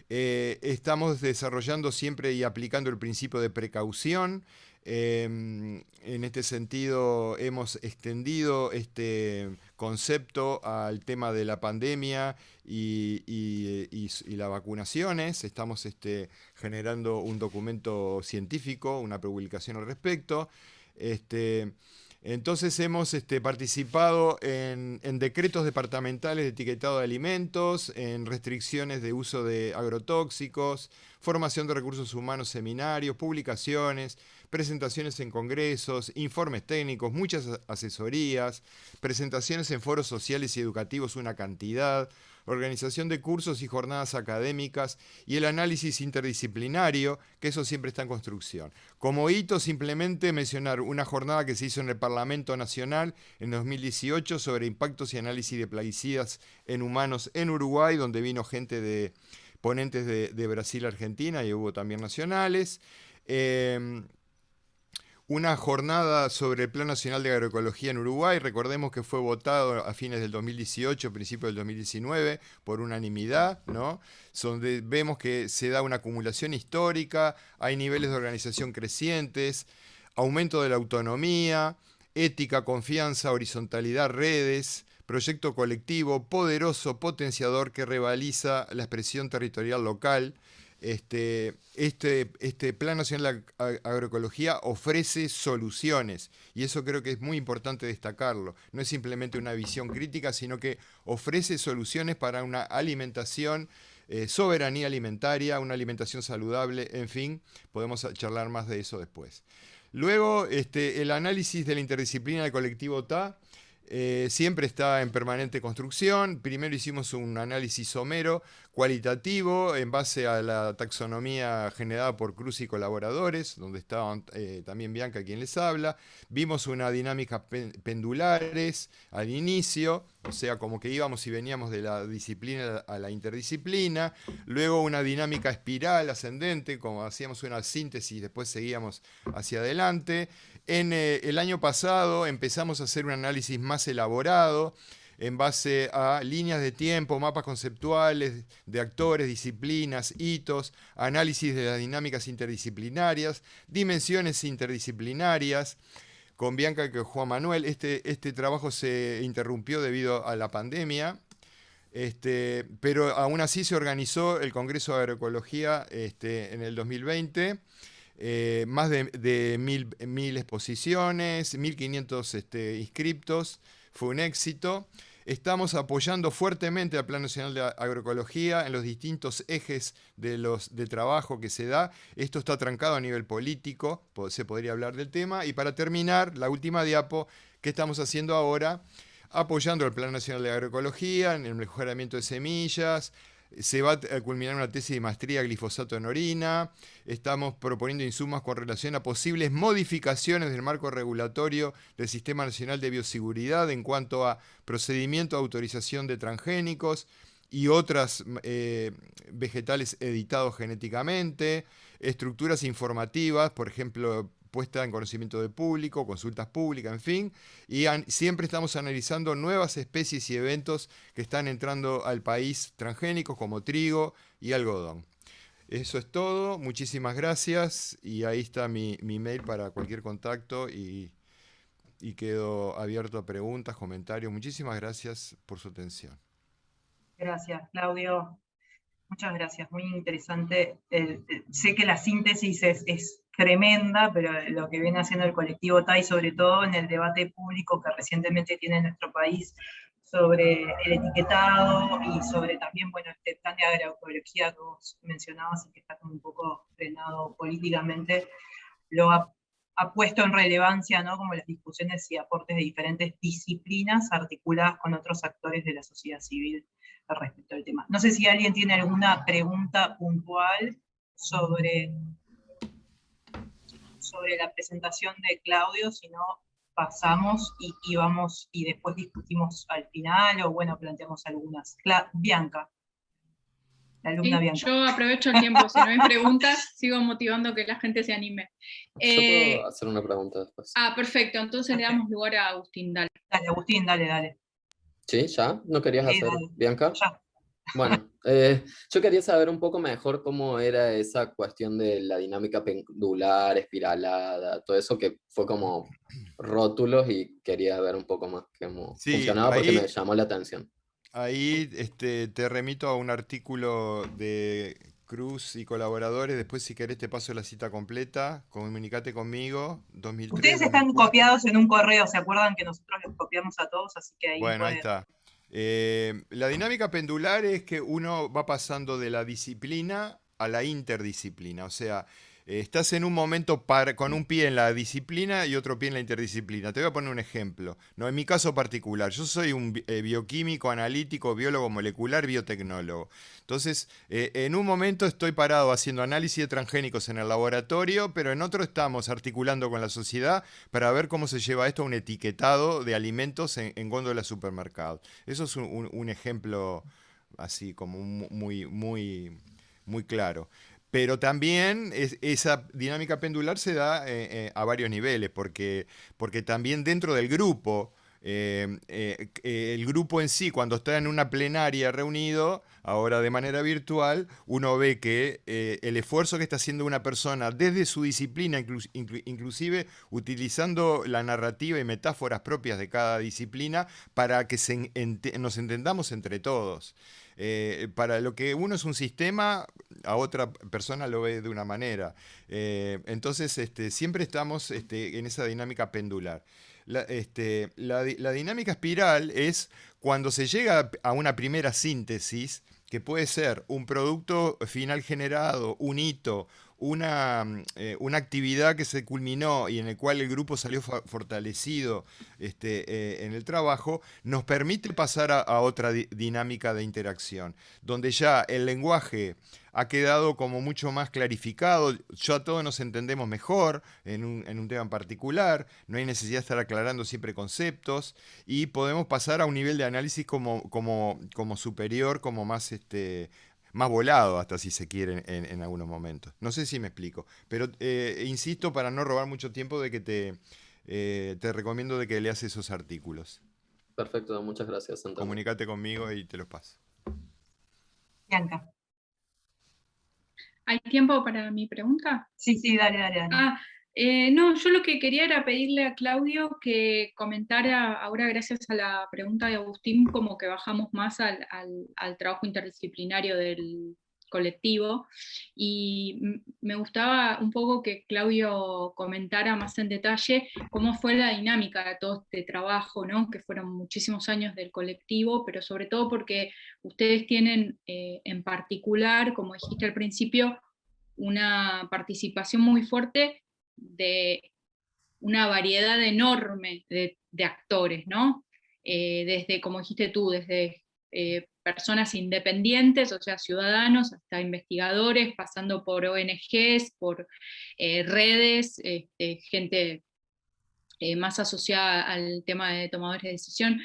Estamos desarrollando siempre y aplicando el principio de precaución. En este sentido, hemos extendido este concepto al tema de la pandemia y las vacunaciones. Estamos generando un documento científico, una publicación al respecto. Entonces hemos participado en decretos departamentales de etiquetado de alimentos, en restricciones de uso de agrotóxicos, formación de recursos humanos, seminarios, publicaciones, presentaciones en congresos, informes técnicos, muchas asesorías, presentaciones en foros sociales y educativos, una cantidad, organización de cursos y jornadas académicas y el análisis interdisciplinario, que eso siempre está en construcción. Como hito, simplemente mencionar una jornada que se hizo en el Parlamento Nacional en 2018 sobre impactos y análisis de plaguicidas en humanos en Uruguay, donde vino gente de ponentes de Brasil, Argentina y hubo también nacionales. una jornada sobre el Plan Nacional de Agroecología en Uruguay. Recordemos que fue votado a fines del 2018, principios del 2019, por unanimidad, ¿no? Donde vemos que se da una acumulación histórica, hay niveles de organización crecientes, aumento de la autonomía, ética, confianza, horizontalidad, redes, proyecto colectivo, poderoso potenciador que revaliza la expresión territorial local. Este Plan Nacional de Agroecología ofrece soluciones y eso creo que es muy importante destacarlo. No es simplemente una visión crítica, sino que ofrece soluciones para una alimentación, soberanía alimentaria, una alimentación saludable, en fin, podemos charlar más de eso después. Luego, el análisis de la interdisciplina del colectivo TA siempre está en permanente construcción. Primero hicimos un análisis somero, cualitativo, en base a la taxonomía generada por Cruz y colaboradores, donde estaban también Bianca quien les habla. Vimos una dinámica pendulares al inicio, o sea, como que íbamos y veníamos de la disciplina a la interdisciplina. Luego una dinámica espiral ascendente, como hacíamos una síntesis y después seguíamos hacia adelante. En el año pasado empezamos a hacer un análisis más elaborado en base a líneas de tiempo, mapas conceptuales de actores, disciplinas, hitos, análisis de las dinámicas interdisciplinarias, dimensiones interdisciplinarias. Con Bianca y con Juan Manuel, este trabajo se interrumpió debido a la pandemia, pero aún así se organizó el Congreso de Agroecología en el 2020. Más de 1000 exposiciones, 1500 inscriptos, fue un éxito. Estamos apoyando fuertemente al Plan Nacional de Agroecología en los distintos ejes de trabajo que se da. Esto está trancado a nivel político, se podría hablar del tema. Y para terminar, la última diapo, ¿qué estamos haciendo ahora? Apoyando el Plan Nacional de Agroecología en el mejoramiento de semillas. Se va a culminar una tesis de maestría glifosato en orina. Estamos proponiendo insumos con relación a posibles modificaciones del marco regulatorio del Sistema Nacional de Bioseguridad en cuanto a procedimiento de autorización de transgénicos y otras vegetales editados genéticamente, estructuras informativas, por ejemplo, puesta en conocimiento del público, consultas públicas, en fin, y siempre estamos analizando nuevas especies y eventos que están entrando al país transgénicos como trigo y algodón. Eso es todo, muchísimas gracias y ahí está mi mail para cualquier contacto y quedo abierto a preguntas, comentarios. Muchísimas gracias por su atención. Gracias, Claudio. Muchas gracias, muy interesante. Sé que la síntesis es tremenda, pero lo que viene haciendo el colectivo TAI, sobre todo en el debate público que recientemente tiene nuestro país sobre el etiquetado y sobre también, bueno, este plan de agroecología que vos mencionabas y que está como un poco frenado políticamente, lo ha puesto en relevancia, ¿no? Como las discusiones y aportes de diferentes disciplinas articuladas con otros actores de la sociedad civil respecto al tema. No sé si alguien tiene alguna pregunta puntual sobre la presentación de Claudio, si no pasamos y vamos y después discutimos al final, o bueno, planteamos algunas. Bianca. La alumna Sí, Bianca. yo aprovecho el tiempo, si no hay preguntas, sigo motivando que la gente se anime. Yo puedo hacer una pregunta después. Perfecto, entonces le damos lugar a Agustín, dale. Dale, Agustín, dale. ¿Sí? ¿Ya? ¿No querías hacer, dale. Bianca? Ya. Bueno, yo quería saber un poco mejor cómo era esa cuestión de la dinámica pendular, espiralada, todo eso que fue como rótulos y quería ver un poco más cómo funcionaba porque me llamó la atención. Ahí te remito a un artículo de Cruz y colaboradores. Después, si querés, te paso la cita completa. Comunicate conmigo. 2003, Ustedes están 2004. copiados en un correo, ¿se acuerdan que nosotros los copiamos a todos? Así que ahí bueno, ahí está. La dinámica pendular es que uno va pasando de la disciplina a la interdisciplina. O sea, estás en un momento con un pie en la disciplina y otro pie en la interdisciplina. Te voy a poner un ejemplo, ¿no? En mi caso particular, yo soy un bioquímico, analítico, biólogo molecular, biotecnólogo. Entonces, en un momento estoy parado haciendo análisis de transgénicos en el laboratorio, pero en otro estamos articulando con la sociedad para ver cómo se lleva esto a un etiquetado de alimentos en góndolas de supermercados. Eso es un ejemplo así como muy claro. Pero también esa dinámica pendular se da a varios niveles, porque también dentro del grupo, el grupo en sí, cuando está en una plenaria reunido, ahora de manera virtual, uno ve que el esfuerzo que está haciendo una persona desde su disciplina, inclusive utilizando la narrativa y metáforas propias de cada disciplina, para que nos entendamos entre todos. Para lo que uno es un sistema, a otra persona lo ve de una manera. Entonces, siempre estamos en esa dinámica pendular. La dinámica espiral es cuando se llega a una primera síntesis, que puede ser un producto final generado, un hito, una actividad que se culminó y en el cual el grupo salió fortalecido en el trabajo, nos permite pasar a otra dinámica de interacción, donde ya el lenguaje ha quedado como mucho más clarificado, ya todos nos entendemos mejor en un tema en particular, no hay necesidad de estar aclarando siempre conceptos y podemos pasar a un nivel de análisis como superior, como más volado hasta si se quiere en algunos momentos. No sé si me explico, pero insisto para no robar mucho tiempo de que te recomiendo de que leas esos artículos. Perfecto, muchas gracias, Santana. Comunícate conmigo y te los paso. Bianca. ¿Hay tiempo para mi pregunta? Sí, dale. No, yo lo que quería era pedirle a Claudio que comentara, ahora gracias a la pregunta de Agustín, como que bajamos más al trabajo interdisciplinario del colectivo, y me gustaba un poco que Claudio comentara más en detalle cómo fue la dinámica de todo este trabajo, ¿no? Que fueron muchísimos años del colectivo, pero sobre todo porque ustedes tienen en particular, como dijiste al principio, una participación muy fuerte de una variedad enorme de actores, ¿no? Desde, como dijiste tú, desde personas independientes, o sea, ciudadanos, hasta investigadores, pasando por ONGs, por redes, gente más asociada al tema de tomadores de decisión.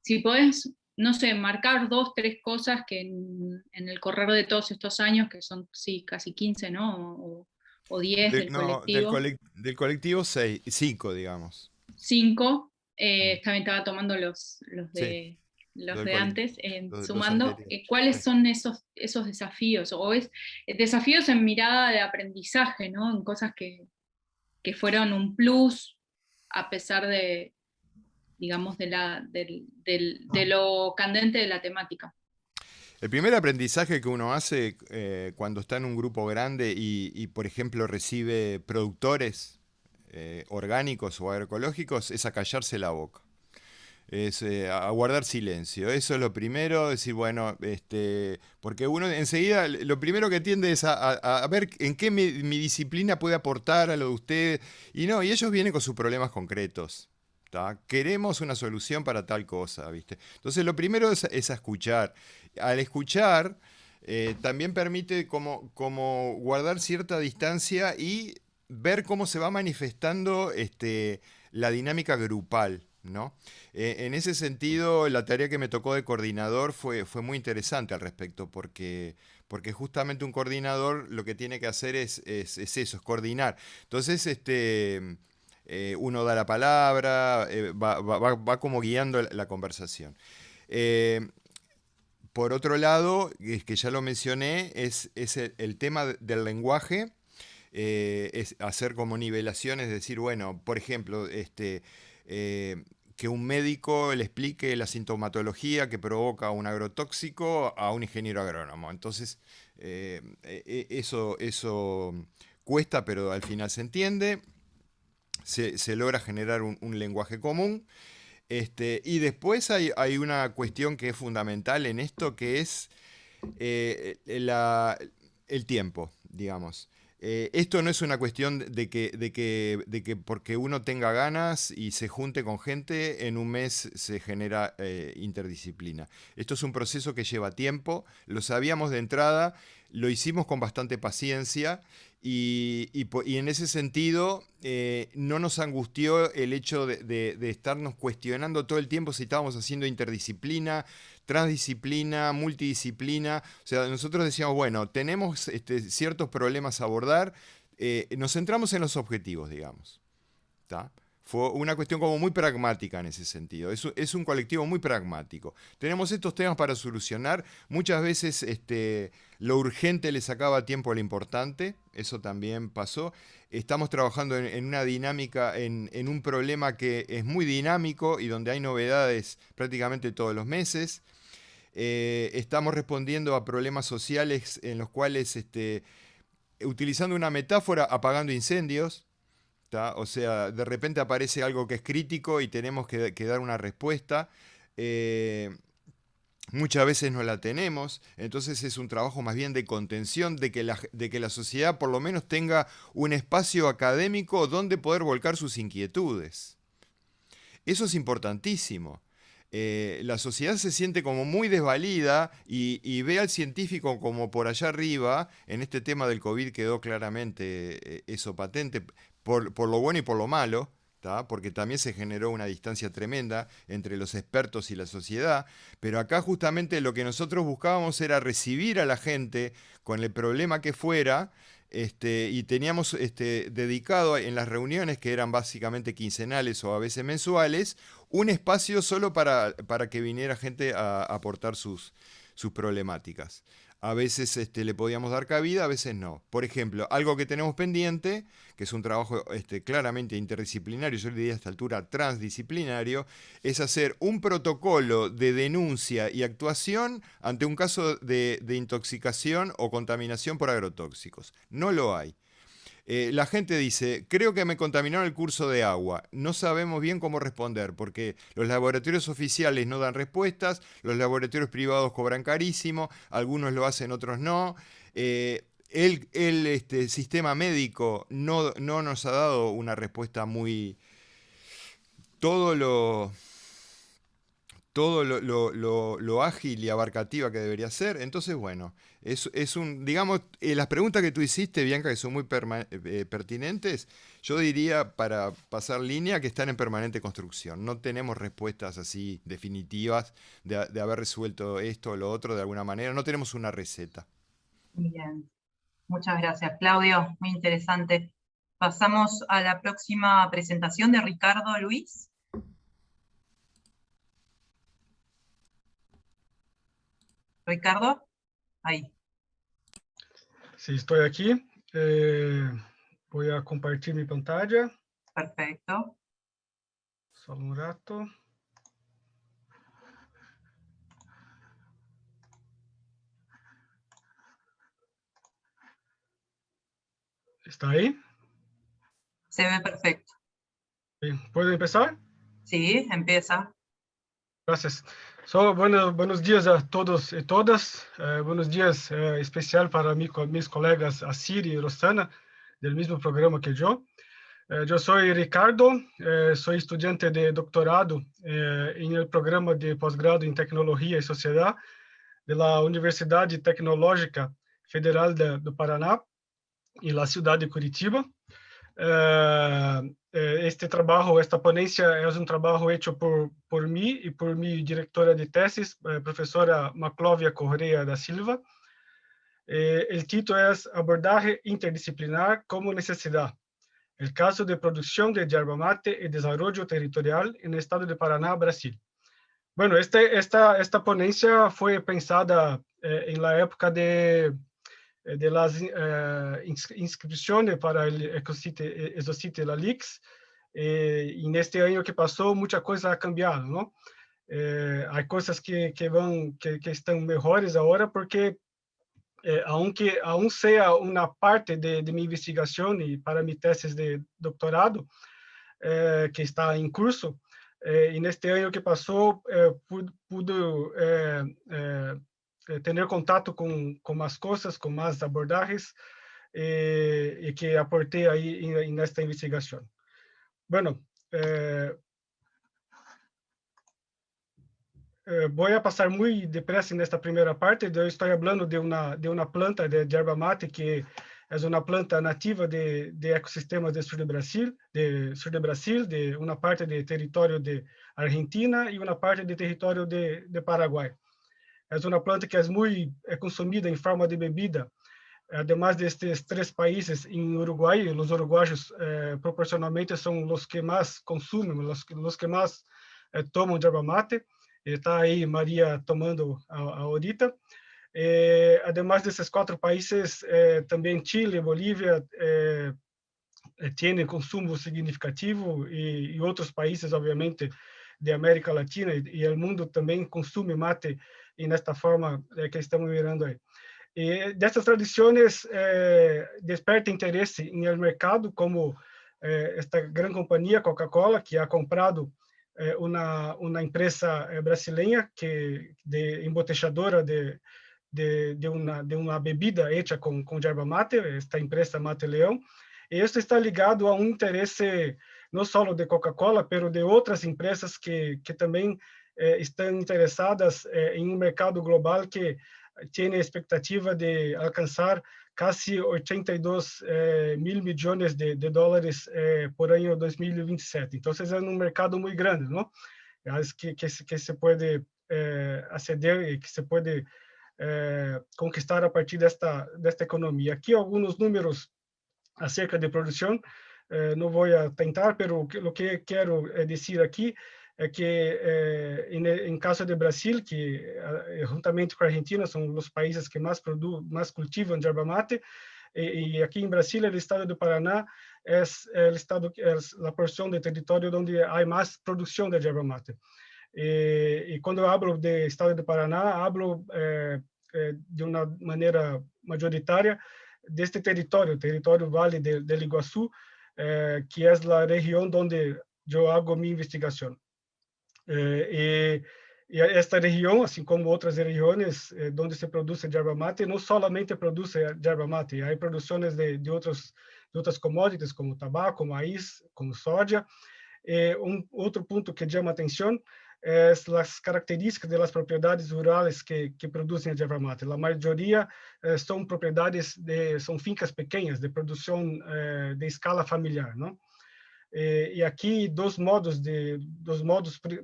Si podés, no sé, marcar 2, 3 cosas que en el correr de todos estos años, que son sí, casi 15, ¿no? O 10 del colectivo. Del colectivo 5, digamos. 5, también estaba tomando los Sí, de antes, los sumando, anteriores. ¿cuáles Sí. son esos desafíos? O desafíos en mirada de aprendizaje, ¿no? En cosas que fueron un plus, a pesar de, digamos, de lo candente de la temática. El primer aprendizaje que uno hace cuando está en un grupo grande y, por ejemplo, recibe productores orgánicos o agroecológicos es a callarse la boca. Es a guardar silencio. Eso es lo primero, decir, bueno, porque uno enseguida lo primero que tiende es a ver en qué mi disciplina puede aportar a lo de ustedes. Y no, y ellos vienen con sus problemas concretos. ¿Tá? Queremos una solución para tal cosa, ¿viste? Entonces lo primero es a escuchar. Al escuchar, también permite como guardar cierta distancia y ver cómo se va manifestando la dinámica grupal, ¿no? En ese sentido, la tarea que me tocó de coordinador fue muy interesante al respecto, porque justamente un coordinador lo que tiene que hacer es eso, es coordinar. Entonces, uno da la palabra, va como guiando la conversación. Por otro lado, es que ya lo mencioné, es el tema del lenguaje, es hacer como nivelaciones, decir, bueno, por ejemplo, que un médico le explique la sintomatología que provoca un agrotóxico a un ingeniero agrónomo. Entonces, eso cuesta, pero al final se entiende. Se logra generar un lenguaje común. Y después hay una cuestión que es fundamental en esto, que es el tiempo, digamos. Esto no es una cuestión de que porque uno tenga ganas y se junte con gente, en un mes se genera interdisciplina. Esto es un proceso que lleva tiempo, lo sabíamos de entrada, lo hicimos con bastante paciencia y en ese sentido no nos angustió el hecho de estarnos cuestionando todo el tiempo si estábamos haciendo interdisciplina. transdisciplina, multidisciplina. O sea, nosotros decíamos, bueno, tenemos ciertos problemas a abordar, nos centramos en los objetivos, digamos. ¿Tá? Fue una cuestión como muy pragmática en ese sentido. Es un colectivo muy pragmático. Tenemos estos temas para solucionar. Muchas veces lo urgente le sacaba tiempo a lo importante. Eso también pasó. Estamos trabajando en una dinámica, en un problema que es muy dinámico y donde hay novedades prácticamente todos los meses. Estamos respondiendo a problemas sociales en los cuales, utilizando una metáfora, apagando incendios. ¿Tá? O sea, de repente aparece algo que es crítico y tenemos que dar una respuesta. Muchas veces no la tenemos, entonces es un trabajo más bien de contención, de que la sociedad por lo menos tenga un espacio académico donde poder volcar sus inquietudes. Eso es importantísimo. La sociedad se siente como muy desvalida y ve al científico como por allá arriba. En este tema del COVID quedó claramente eso patente, por lo bueno y por lo malo, ¿tá? Porque también se generó una distancia tremenda entre los expertos y la sociedad, pero acá justamente lo que nosotros buscábamos era recibir a la gente con el problema que fuera, y teníamos dedicado en las reuniones, que eran básicamente quincenales o a veces mensuales, un espacio solo para que viniera gente a aportar sus problemáticas. A veces le podíamos dar cabida, a veces no. Por ejemplo, algo que tenemos pendiente, que es un trabajo claramente interdisciplinario, yo le diría a esta altura transdisciplinario, es hacer un protocolo de denuncia y actuación ante un caso de intoxicación o contaminación por agrotóxicos. No lo hay. La gente dice, creo que me contaminaron el curso de agua. No sabemos bien cómo responder, porque los laboratorios oficiales no dan respuestas, los laboratorios privados cobran carísimo, algunos lo hacen, otros no. El sistema médico no nos ha dado una respuesta muy... Todo lo ágil y abarcativa que debería ser. Entonces, bueno, digamos, las preguntas que tú hiciste, Bianca, que son muy pertinentes, yo diría, para pasar línea, que están en permanente construcción. No tenemos respuestas así definitivas de haber resuelto esto o lo otro de alguna manera. No tenemos una receta. Bien, muchas gracias, Claudio, muy interesante. Pasamos a la próxima presentación de Ricardo Luis. Ricardo, ahí. Sí, estoy aquí. Voy a compartir mi pantalla. Perfecto. Solo un rato. ¿Está ahí? Se ve perfecto. ¿Puedo empezar? Sí, empieza. Gracias. Buenos días a todos y todas. Buenos días especial para mis colegas Asir y Rosana, del mismo programa que yo. Yo soy Ricardo, soy estudiante de doctorado en el programa de posgrado en Tecnología y Sociedad de la Universidad Tecnológica Federal do Paraná, en la ciudad de Curitiba. Este trabajo, esta ponencia es un trabajo hecho por mí y por mi directora de tesis, profesora Maclóvia Correa da Silva. El título es Abordaje interdisciplinar como necesidad. El caso de producción de yerba mate y desarrollo territorial en el estado de Paraná, Brasil. Bueno, esta ponencia fue pensada en la época de las inscripciones para el Exocite LALIX. En este año que pasó, mucha cosa ha cambiado, ¿no? Hay cosas que están mejores ahora porque aunque aún sea una parte de mi investigación y para mi tesis de doctorado, que está en curso, en este año que pasó pude tener contacto con más cosas, con más abordajes, y que aporté ahí en esta investigación. Bueno, voy a pasar muy depresa en esta primera parte. Yo estoy hablando de una planta de yerba mate que es una planta nativa de ecosistemas del sur de Brasil, de una parte de territorio de Argentina y una parte de territorio de Paraguay. É uma planta que é muito consumida em forma de bebida, además destes 3 países em Uruguai. Os uruguaios proporcionalmente são os que mais consumem, os que mais tomam yerba mate. Está aí Maria tomando ahorita. Además desses 4 países, também Chile, Bolívia, tem consumo significativo, e outros países, obviamente, de América Latina e o mundo também consome mate nesta forma que estamos mirando aí. E dessas tradições desperta interesse no mercado, como esta grande companhia Coca-Cola, que ha comprado uma empresa brasileira embotechadora de uma bebida hecha com yerba mate, esta empresa Mate Leão. E isso está ligado a um interesse não só de Coca-Cola, mas de outras empresas que também estão interessadas em um mercado global que tem a expectativa de alcançar quase 82 mil milhões de dólares por ano 2027. Então, é um mercado muito grande, não? Que se pode aceder e que se pode conquistar a partir desta economia. Aqui alguns números acerca de produção. Não vou tentar, mas o que quero dizer aqui é que, em caso de Brasil, que juntamente com a Argentina são os países que mais cultivam yerba mate, e aqui em Brasil, o estado do Paraná é a porção de território onde há mais produção de yerba mate. E quando eu falo do estado do Paraná, falo de uma maneira majoritária deste território Vale del Iguaçu, que é a região onde eu hago minha investigação. E esta região, assim como outras regiões onde se produz yerba mate, não somente produz yerba mate, há produções de outras commodities, como tabaco, maíz, como soja. Outro ponto que chama atenção é as características das propriedades rurais que produzem yerba mate. A maioria são propriedades são fincas pequenas de produção de escala familiar, não? E aqui dos modos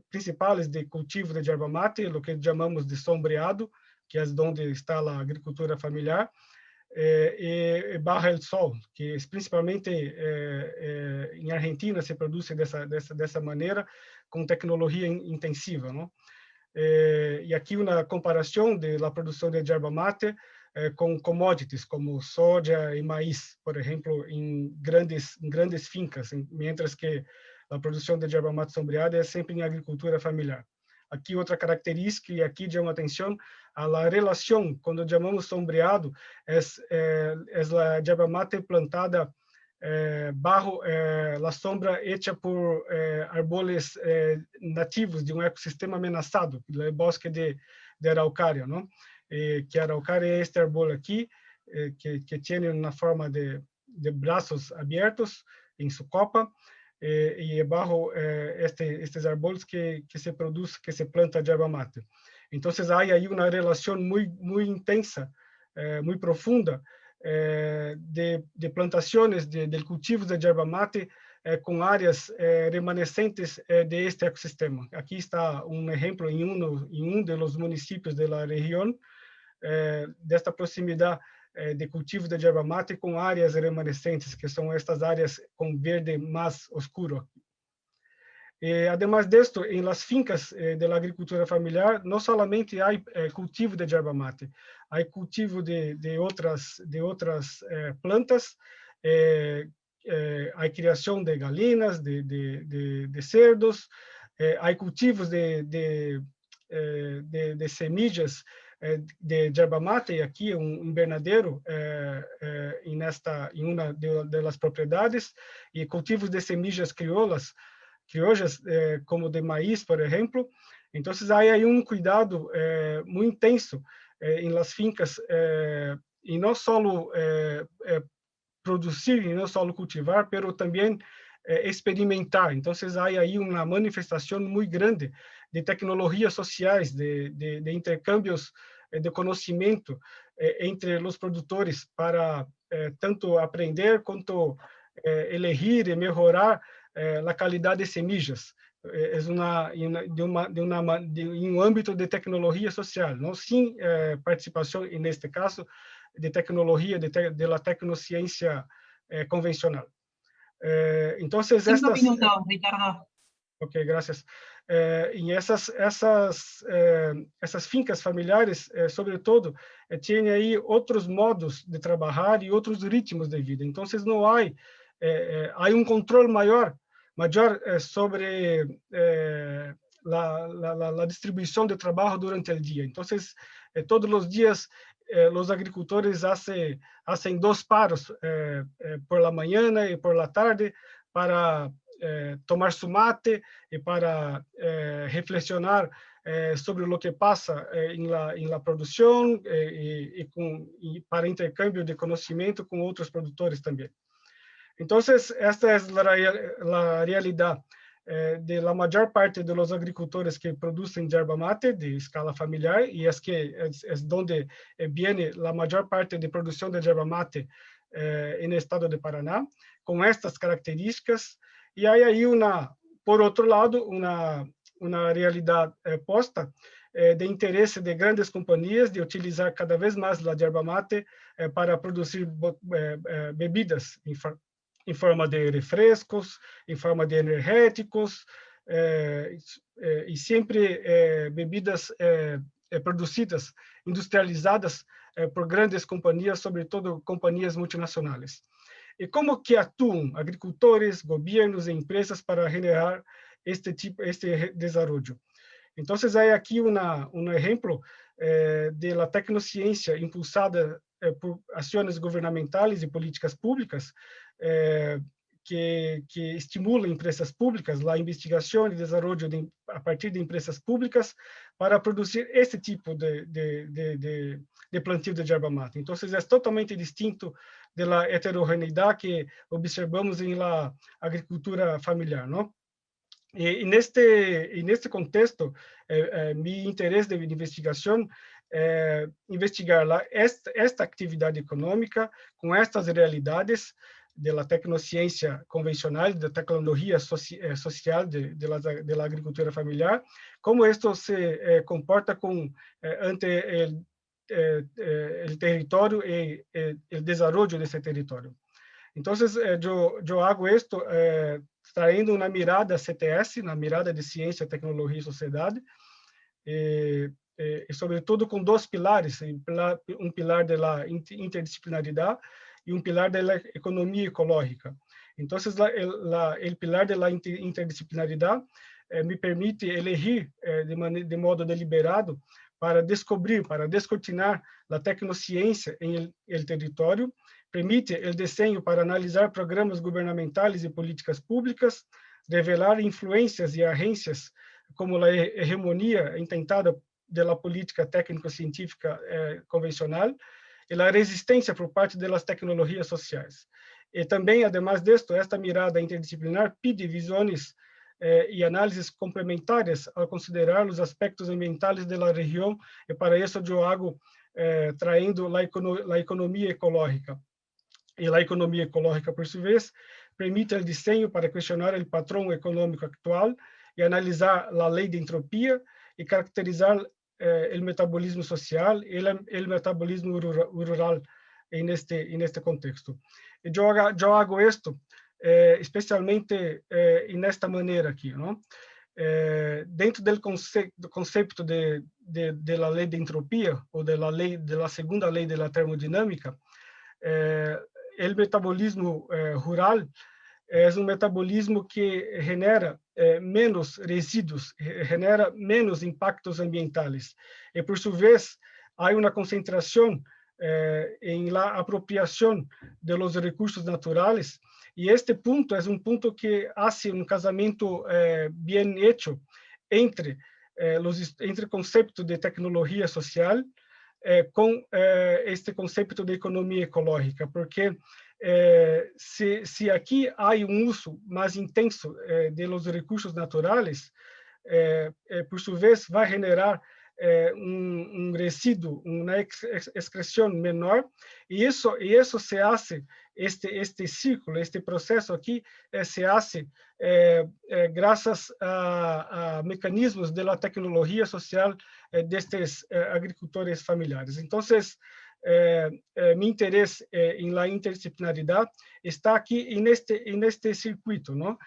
principais de cultivo de yerba mate, o que chamamos de sombreado, que é onde está a agricultura familiar, e Barra del Sol, que principalmente em Argentina se produz dessa maneira, com tecnologia intensiva, não? E aqui uma comparação da produção de yerba mate com commodities como soja e maíz, por exemplo, em grandes fincas, mientras que a produção de yerba mate sombreada é sempre em agricultura familiar. Aqui outra característica, e aqui chama atenção, a relação, quando chamamos sombreado, é a yerba mate plantada bajo a sombra hecha por árboles nativos de um ecossistema ameaçado, o bosque de araucária, não? Que a araucária é este árbol aqui, que tem uma forma de braços abertos em sua copa, e bajo estes árboles que se planta yerba mate. Então, há aí uma relação muito intensa, muito profunda, de plantações de cultivos de yerba mate com áreas remanescentes de este ecossistema. Aqui está um exemplo em dos municípios da região, desta proximidade de cultivo de yerba mate com áreas remanescentes, que são estas áreas com verde mais escuro. Además disto, em las fincas da agricultura familiar, não somente há cultivo de yerba mate, há cultivo de outras plantas, há criação de galinas, de cerdos, há cultivos de semillas de yerba mate, e aqui um invernadeiro em uma das propriedades, e cultivos de semillas criollas, como de maíz, por exemplo. Então, há aí um cuidado muito intenso em las fincas, e não só produzir, e não só cultivar, mas também experimentar. Então, há aí uma manifestação muito grande de tecnologias sociais, de intercâmbios de conhecimento entre os produtores para tanto aprender quanto elegir e melhorar a qualidade de semillas. um âmbito de tecnologia social, não sem participação, neste caso, de tecnologia, de la tecnociência convencional. Então, 5 minutos, Ricardo. Ok, graças. E essas fincas familiares, sobretudo, têm aí outros modos de trabalhar e outros ritmos de vida. Então, não há um controle maior sobre a distribuição de trabalho durante o dia. Então, todos os dias, os agricultores fazem 2 paros, por la manhã e por la tarde, para tomar su mate e para reflexionar sobre o que passa em la produção e para intercâmbio de conhecimento com outros produtores também. Então, esta é a realidade de la maior parte de los agricultores que produzem yerba mate de escala familiar, e é onde viene la maior parte de produção de yerba mate no estado de Paraná, com estas características. E aí por outro lado, uma realidade posta de interesse de grandes companhias de utilizar cada vez mais a yerba mate para produzir bebidas em forma de refrescos, em forma de energéticos, e sempre bebidas produzidas, industrializadas por grandes companhias, sobretudo companhias multinacionais. E como que atuam agricultores, governos e empresas para generar este desenvolvimento? Então, há aqui exemplo de la tecnociência impulsada por ações governamentais e políticas públicas que estimulam empresas públicas, a investigação e desenvolvimento a partir de empresas públicas para produzir esse tipo de plantio de yerba mate. Então, é totalmente distinto da heterogeneidade que observamos em la agricultura familiar, não? E neste contexto, meu interesse de investigação é investigar esta atividade econômica com estas realidades da tecnociência convencional, da tecnologia social da agricultura familiar, como isto se comporta ante o território e o desenvolvimento desse território. Então, eu hago isto traindo uma mirada CTS, uma mirada de ciência, tecnologia e sociedade, e sobretudo com 2 pilares, um pilar da interdisciplinaridade e um pilar da economia ecológica. Então, o pilar da interdisciplinaridade me permite elegir de modo deliberado para descobrir, para descortinar a tecnociência em el território, permite o desenho para analisar programas governamentais e políticas públicas, revelar influências e agências como a hegemonia intentada pela política técnico-científica convencional e a resistência por parte das tecnologias sociais. E também, además disto, esta mirada interdisciplinar pede visões e análises complementares ao considerar os aspectos ambientais da região, e para isso eu hago traindo a economia ecológica. E a economia ecológica, por sua vez, permite o desenho para questionar o padrão econômico atual e analisar a lei de entropia e caracterizar o metabolismo social e o metabolismo rural neste contexto. Eu hago isto especialmente nesta maneira aqui, não? Dentro do conceito da lei de entropia ou da segunda lei da termodinâmica, o metabolismo rural é um metabolismo que genera menos resíduos, genera menos impactos ambientais. E, por sua vez, há uma concentração em la apropriação de los recursos naturais, e este ponto é um ponto que hace um casamento bem hecho entre o conceito de tecnologia social com este conceito de economia ecológica, porque se aqui há um uso mais intenso de los recursos naturais, por sua vez vai generar un residuo, una excreción menor, y eso se hace, este círculo, este proceso aquí, se hace gracias a mecanismos de la tecnología social de estos agricultores familiares. Entonces, mi interés en la interdisciplinaridad está aquí en este circuito, ¿no?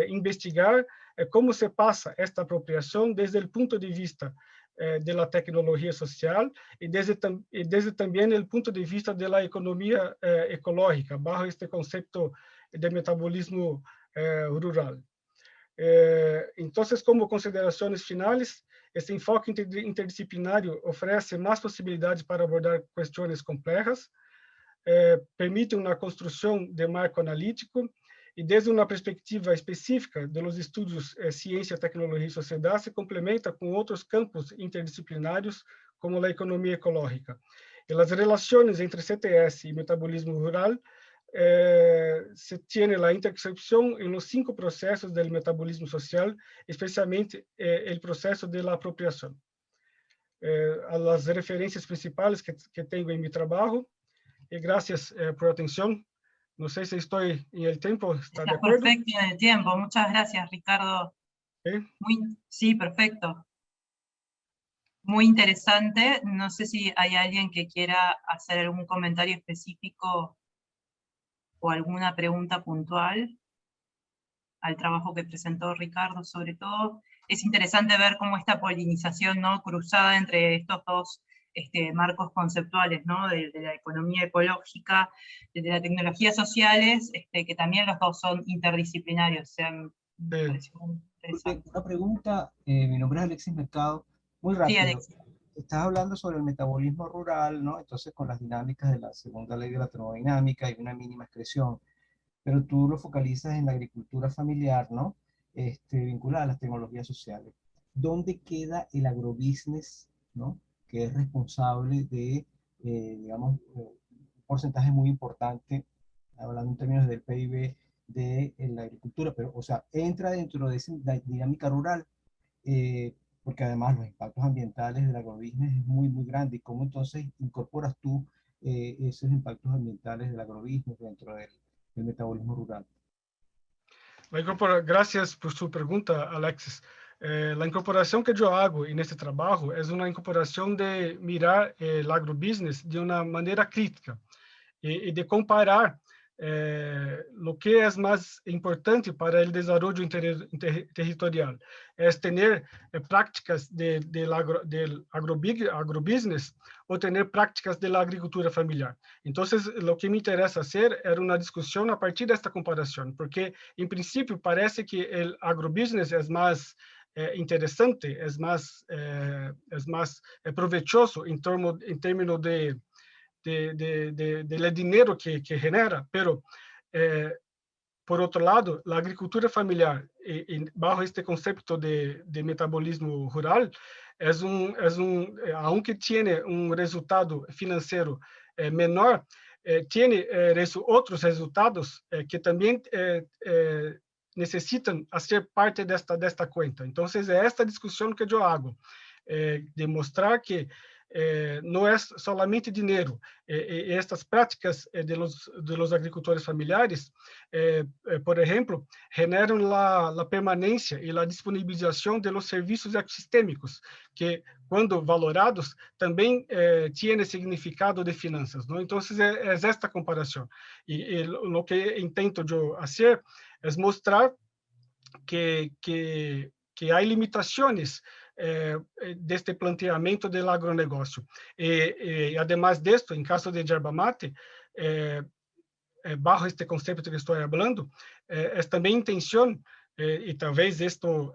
Investigar cómo se pasa esta apropiación desde el punto de vista de la tecnología social y desde también el punto de vista de la economía ecológica, bajo este concepto de metabolismo rural. Entonces, como considerações finais, esse enfoque interdisciplinário oferece mais possibilidades para abordar questões complexas, permite uma construção de marco analítico e, desde uma perspectiva específica dos estudos ciência, tecnologia e sociedade, se complementa com outros campos interdisciplinários, como a economia ecológica. E as relações entre CTS e metabolismo rural se tiene la intersección en los 5 procesos del metabolismo social, especialmente el proceso de la apropiación. A las referencias principales que tengo en mi trabajo, y gracias por la atención. No sé si estoy en el tiempo, ¿está de acuerdo? Perfecto en el tiempo, muchas gracias, Ricardo. Sí, perfecto. Muy interesante. No sé si hay alguien que quiera hacer algún comentario específico o alguna pregunta puntual al trabajo que presentó Ricardo. Sobre todo, es interesante ver cómo esta polinización, ¿no?, cruzada entre estos dos marcos conceptuales, ¿no?, de la economía ecológica, de las tecnologías sociales, que también los dos son interdisciplinarios. O sea, me pareció muy interesante. Una pregunta, mi nombre es Alexis Mercado, muy rápido. Sí, Alexis. Estás hablando sobre el metabolismo rural, ¿no? Entonces, con las dinámicas de la segunda ley de la termodinámica y una mínima excreción, pero tú lo focalizas en la agricultura familiar, ¿no? Vinculada a las tecnologías sociales. ¿Dónde queda el agrobusiness, ¿no?, que es responsable de, digamos, un porcentaje muy importante, hablando en términos del PIB de la agricultura, pero, o sea, entra dentro de esa dinámica rural? Porque además los impactos ambientales del agrobusiness es muy, muy grande. ¿Y cómo entonces incorporas tú esos impactos ambientales del agrobusiness dentro del metabolismo rural? Gracias por su pregunta, Alexis. La incorporación que yo hago en este trabajo es una incorporación de mirar el agrobusiness de una manera crítica y de comparar lo que es más importante para el desarrollo territorial. Es tener prácticas del agrobusiness o tener prácticas de la agricultura familiar. Entonces, lo que me interesa hacer era una discusión a partir de esta comparación, porque en principio parece que el agrobusiness es más interesante, es más provechoso en términos del dinero que genera, pero por otro lado, la agricultura familiar, bajo este concepto de metabolismo rural, aunque tiene un resultado financiero menor, tiene otros resultados que también necesitan hacer parte de esta cuenta. Entonces, es esta discusión que yo hago, demostrar que no es solamente dinero. Estas prácticas de los agricultores familiares, por ejemplo, generan la permanencia y la disponibilización de los servicios ecosistémicos, que cuando valorados también tiene significado de finanzas, ¿no? Entonces, es esta comparación. Y lo que intento yo hacer es mostrar que hay limitaciones de este planteamiento del agronegócio. Además de esto, en caso de yerba mate, bajo este concepto que estoy hablando, es también intención, y tal vez esto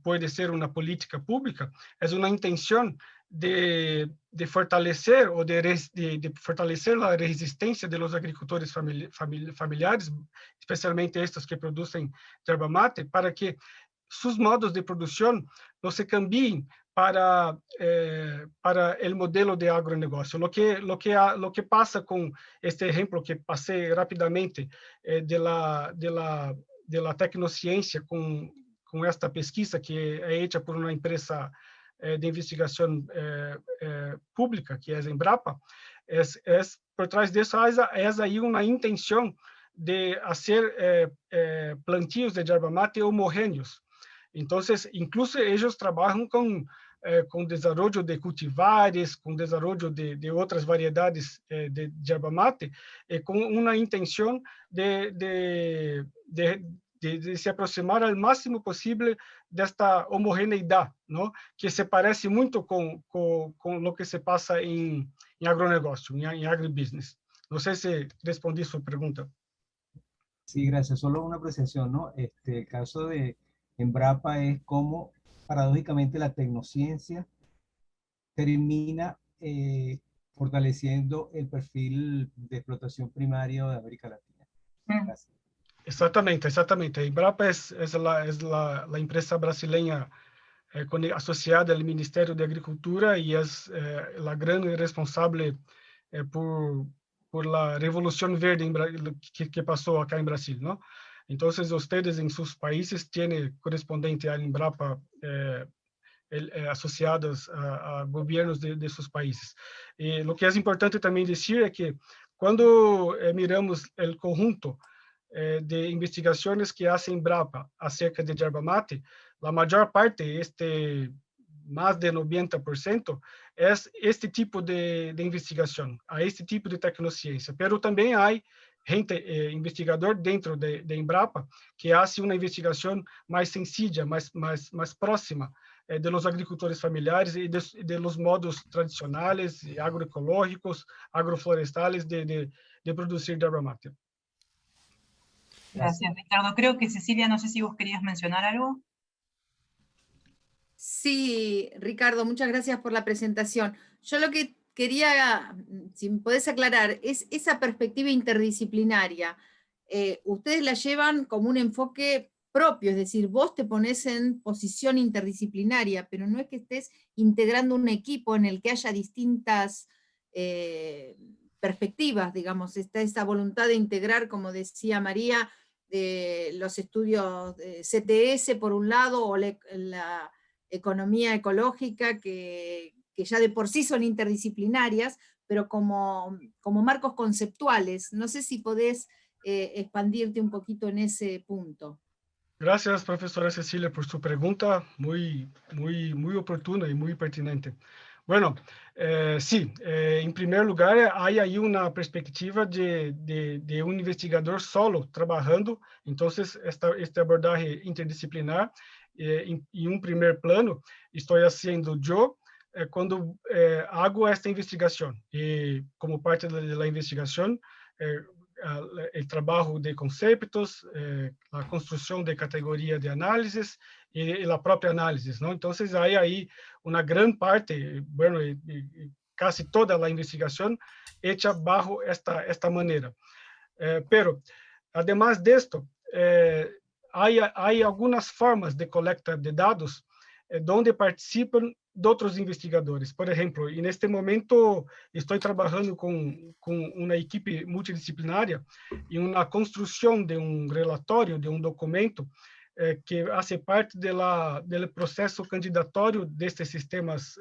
puede ser una política pública, es una intención de fortalecer o de fortalecer la resistencia de los agricultores familiares, especialmente estos que producen yerba mate, para que sus modos de producción no se cambien para el modelo de agronegócio. Lo que pasa con este ejemplo que pasé rápidamente de la tecnociencia con esta pesquisa que es hecha por una empresa de investigación pública, que es Embrapa, por trás disso, há aí uma intenção de fazer plantios de yerba mate homogêneos. Então, incluso eles trabalham com desenvolvimento de cultivares, com desenvolvimento de outras variedades de yerba mate, com uma intenção de se aproximar ao máximo possível desta homogeneidade, não? Que se parece muito com o que se passa em agronegócio, em agribusiness. No sé si respondí su pregunta. Sí, gracias. Solo una apreciación, ¿no? El caso de Embrapa es como, paradójicamente, la tecnociencia termina fortaleciendo el perfil de explotación primario de América Latina. Gracias. Exactamente, exactamente. Embrapa es la empresa brasileña asociada al Ministerio de Agricultura y es la gran responsable por la revolución verde que pasó acá en Brasil, ¿no? Entonces, ustedes en sus países tienen correspondiente a Embrapa asociados a gobiernos de sus países. Lo que es importante también decir es que cuando miramos el conjunto de investigaciones que hace Embrapa acerca de yerba mate, la mayor parte, más de 90%, es este tipo de investigación, a este tipo de tecnociencia. Pero también hay gente, investigador dentro de Embrapa, que hace una investigación más sencilla, más próxima de los agricultores familiares y de los modos tradicionales, agroecológicos, agroflorestales de producir yerba mate. Gracias, Ricardo. Creo que Cecilia, no sé si vos querías mencionar algo. Sí, Ricardo, muchas gracias por la presentación. Yo lo que quería, si me podés aclarar, es esa perspectiva interdisciplinaria. Ustedes la llevan como un enfoque propio, es decir, vos te pones en posición interdisciplinaria, pero no es que estés integrando un equipo en el que haya distintas perspectivas, digamos, está esa voluntad de integrar, como decía María, los estudios de CTS por un lado, o la economía ecológica, que ya de por sí son interdisciplinarias, pero como marcos conceptuales. No sé si podés expandirte un poquito en ese punto. Gracias, profesora Cecilia, por su pregunta, muy oportuna y muy pertinente. Bueno, sí, en primer lugar, hay ahí una perspectiva de un investigador solo trabajando, entonces este abordaje interdisciplinar, en un primer plano, estoy haciendo yo cuando hago esta investigación. Y como parte de la investigación, el trabajo de conceptos, la construcción de categoría de análisis y la propia análisis, ¿no? Entonces hay ahí una gran parte, bueno, casi toda la investigación hecha bajo esta manera. Pero, además de esto, hay algunas formas de colecta de datos donde participan de otros investigadores. Por ejemplo, en este momento estoy trabajando con una equipe multidisciplinaria en una construcción de un relatorio, de un documento que hace parte del proceso candidatorio de estos sistemas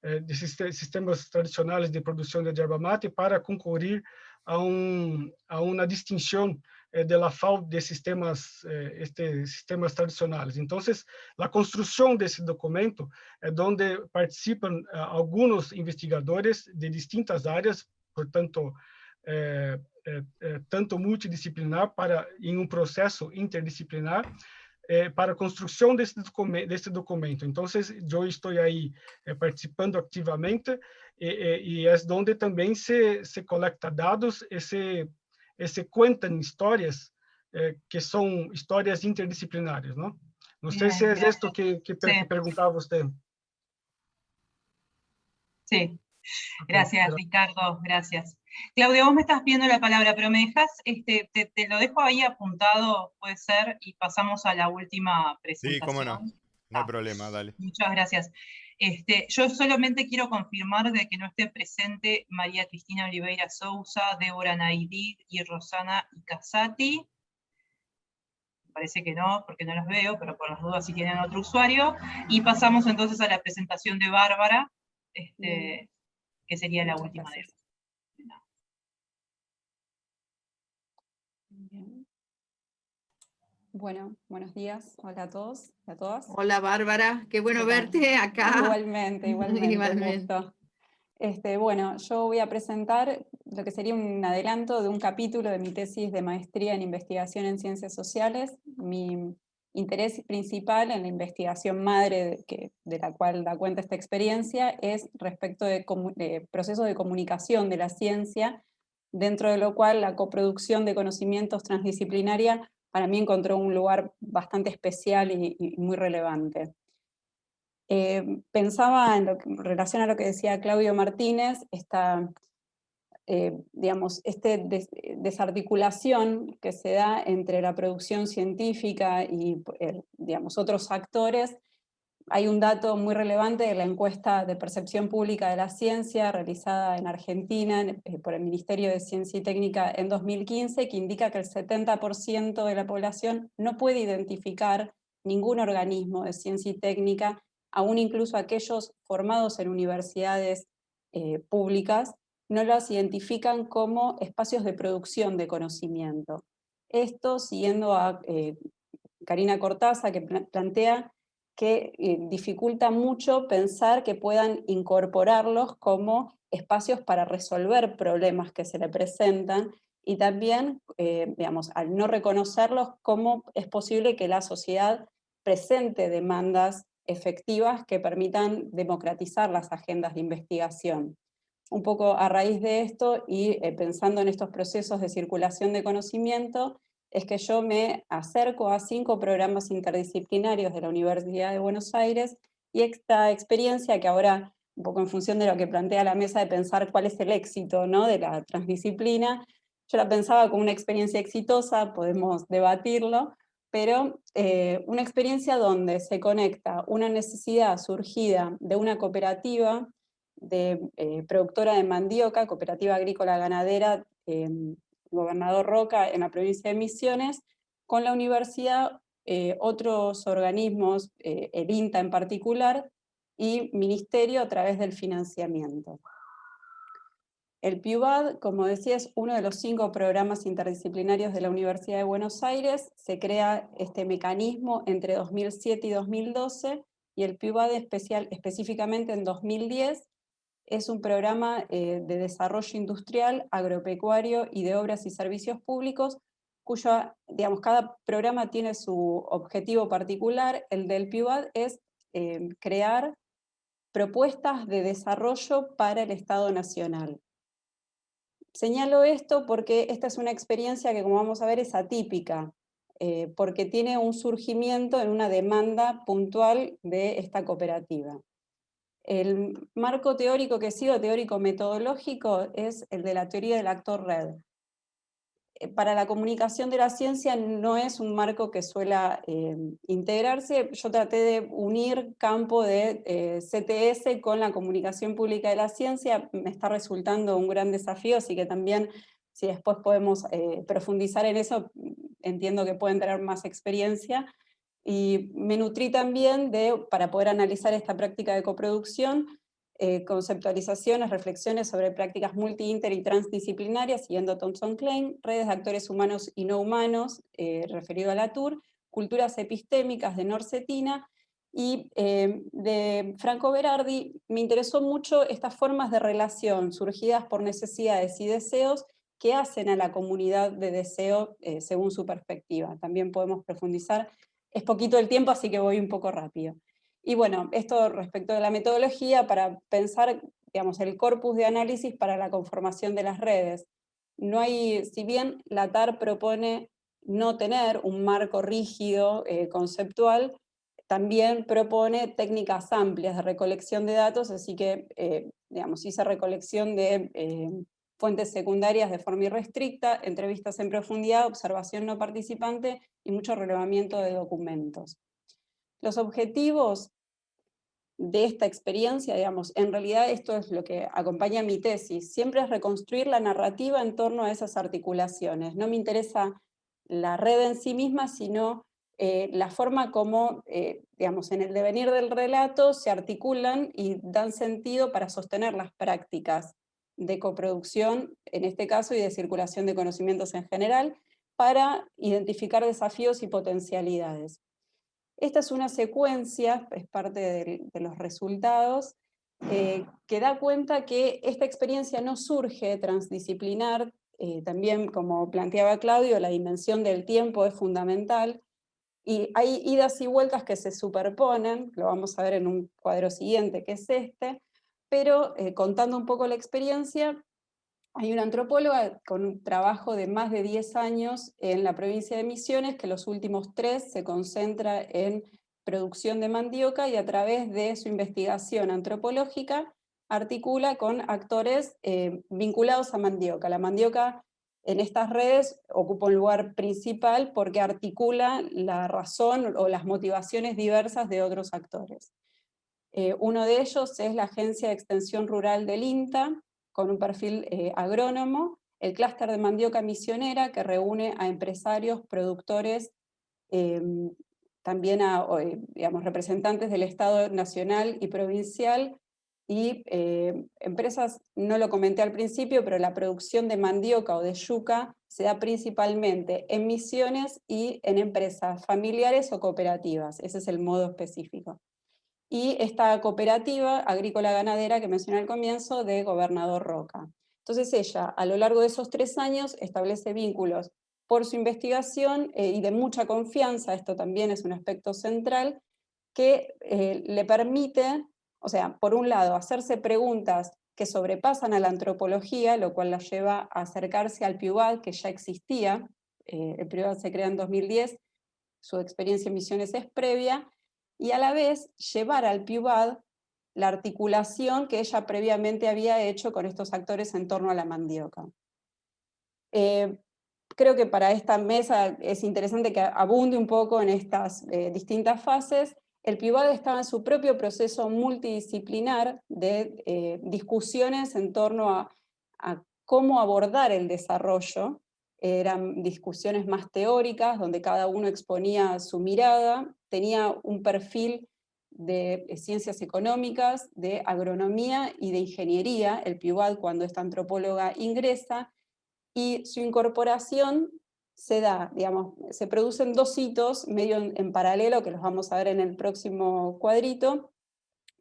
de sistemas tradicionales de producción de yerba mate para concurrir a una distinción de la FAO de sistemas tradicionales. Entonces, la construcción de ese documento es donde participan algunos investigadores de distintas áreas, por tanto, tanto multidisciplinar en un proceso interdisciplinar, para a construção desse documento. Então, eu estou aí participando ativamente e é onde também se coleta dados e se contam histórias que são histórias interdisciplinares, não? Não sei se é isto que perguntava você. Sí, gracias, Ricardo, gracias. Claudia, vos me estás pidiendo la palabra, pero me dejas, te lo dejo ahí apuntado, puede ser, y pasamos a la última presentación. Sí, cómo no, no hay problema, dale. Muchas gracias. Yo solamente quiero confirmar de que no esté presente María Cristina Oliveira Sousa, Débora Naidid y Rosana Icazati. parece que no, porque no los veo, pero por las dudas si tienen otro usuario, y pasamos entonces a la presentación de Bárbara, que sería la última de ellas. Bien. Bueno, buenos días, hola a todos y a todas. Hola Bárbara, qué bueno verte acá. Igualmente, igualmente. Un gusto. Bueno, yo voy a presentar lo que sería un adelanto de un capítulo de mi tesis de maestría en investigación en ciencias sociales. Mi interés principal en la investigación madre de la cual da cuenta esta experiencia es respecto de procesos de comunicación de la ciencia, dentro de lo cual la coproducción de conocimientos transdisciplinaria para mí encontró un lugar bastante especial y muy relevante. Pensaba en relación a lo que decía Claudio Martínez, desarticulación que se da entre la producción científica y otros actores. Hay un dato muy relevante de la encuesta de percepción pública de la ciencia realizada en Argentina por el Ministerio de Ciencia y Técnica en 2015, que indica que el 70% de la población no puede identificar ningún organismo de ciencia y técnica, aún incluso aquellos formados en universidades públicas, no los identifican como espacios de producción de conocimiento. Esto siguiendo a Karina Cortázar, que plantea que dificulta mucho pensar que puedan incorporarlos como espacios para resolver problemas que se le presentan, y también, al no reconocerlos, cómo es posible que la sociedad presente demandas efectivas que permitan democratizar las agendas de investigación. Un poco a raíz de esto y pensando en estos procesos de circulación de conocimiento, es que yo me acerco a 5 programas interdisciplinarios de la Universidad de Buenos Aires, y esta experiencia, que ahora, un poco en función de lo que plantea la mesa de pensar cuál es el éxito, ¿no?, de la transdisciplina, yo la pensaba como una experiencia exitosa, podemos debatirlo, pero una experiencia donde se conecta una necesidad surgida de una cooperativa productora de mandioca, cooperativa agrícola ganadera, Gobernador Roca en la provincia de Misiones, con la universidad, otros organismos, el INTA en particular, y ministerio a través del financiamiento. El PIUBAD, como decía, es uno de los 5 programas interdisciplinarios de la Universidad de Buenos Aires. Se crea este mecanismo entre 2007 y 2012, y el PIUBAD específicamente en 2010, es un programa de desarrollo industrial, agropecuario y de obras y servicios públicos, cada programa tiene su objetivo particular. El del PIUBAD es crear propuestas de desarrollo para el Estado Nacional. Señalo esto porque esta es una experiencia que, como vamos a ver, es atípica, porque tiene un surgimiento en una demanda puntual de esta cooperativa. El marco teórico que sigo, teórico metodológico, es el de la teoría del actor red. Para la comunicación de la ciencia no es un marco que suela integrarse. Yo traté de unir campo de CTS con la comunicación pública de la ciencia. Me está resultando un gran desafío, así que también, si después podemos profundizar en eso, entiendo que pueden tener más experiencia. Y me nutrí también para poder analizar esta práctica de coproducción, conceptualizaciones, reflexiones sobre prácticas multi, inter y transdisciplinarias, siguiendo Thomson Klein, redes de actores humanos y no humanos, referido a Latour, culturas epistémicas de Norcetina, y de Franco Berardi. Me interesó mucho estas formas de relación surgidas por necesidades y deseos que hacen a la comunidad de deseo según su perspectiva. También podemos profundizar. Es poquito el tiempo, así que voy un poco rápido. Y bueno, esto respecto de la metodología para pensar, el corpus de análisis para la conformación de las redes. No hay, si bien la TAR propone no tener un marco rígido, conceptual, también propone técnicas amplias de recolección de datos, así que, hice recolección de fuentes secundarias de forma irrestricta, entrevistas en profundidad, observación no participante y mucho relevamiento de documentos. Los objetivos de esta experiencia, en realidad esto es lo que acompaña mi tesis, siempre es reconstruir la narrativa en torno a esas articulaciones. No me interesa la red en sí misma, sino la forma como, digamos, en el devenir del relato se articulan y dan sentido para sostener las prácticas de coproducción, en este caso, y de circulación de conocimientos en general, para identificar desafíos y potencialidades. Esta es una secuencia, es parte de los resultados, que da cuenta que esta experiencia no surge transdisciplinar, también como planteaba Claudio, la dimensión del tiempo es fundamental, y hay idas y vueltas que se superponen, lo vamos a ver en un cuadro siguiente que es este, pero contando un poco la experiencia, hay una antropóloga con un trabajo de más de 10 años en la provincia de Misiones, que los últimos 3 se concentra en producción de mandioca y a través de su investigación antropológica articula con actores vinculados a mandioca. La mandioca en estas redes ocupa un lugar principal porque articula la razón o las motivaciones diversas de otros actores. Uno de ellos es la Agencia de Extensión Rural del INTA, con un perfil agrónomo, el clúster de mandioca misionera, que reúne a empresarios, productores, también a digamos, representantes del Estado nacional y provincial, y empresas, no lo comenté al principio, pero la producción de mandioca o de yuca se da principalmente en Misiones y en empresas familiares o cooperativas, ese es el modo específico. Y esta cooperativa agrícola ganadera que mencioné al comienzo de Gobernador Roca. Entonces ella, a lo largo de esos 3 años, establece vínculos por su investigación y de mucha confianza, esto también es un aspecto central, que le permite, o sea, por un lado, hacerse preguntas que sobrepasan a la antropología, lo cual la lleva a acercarse al PIUBAD, que ya existía, el PIUBAD se crea en 2010, su experiencia en Misiones es previa, y a la vez llevar al PIUBAD la articulación que ella previamente había hecho con estos actores en torno a la mandioca. Creo que para esta mesa es interesante que abunde un poco en estas distintas fases. El PIUBAD estaba en su propio proceso multidisciplinar de discusiones en torno a cómo abordar el desarrollo. Eran discusiones más teóricas, donde cada uno exponía su mirada, tenía un perfil de ciencias económicas, de agronomía y de ingeniería, el PIUBAD cuando esta antropóloga ingresa, y su incorporación se da, digamos, se producen 2 hitos medio en paralelo, que los vamos a ver en el próximo cuadrito,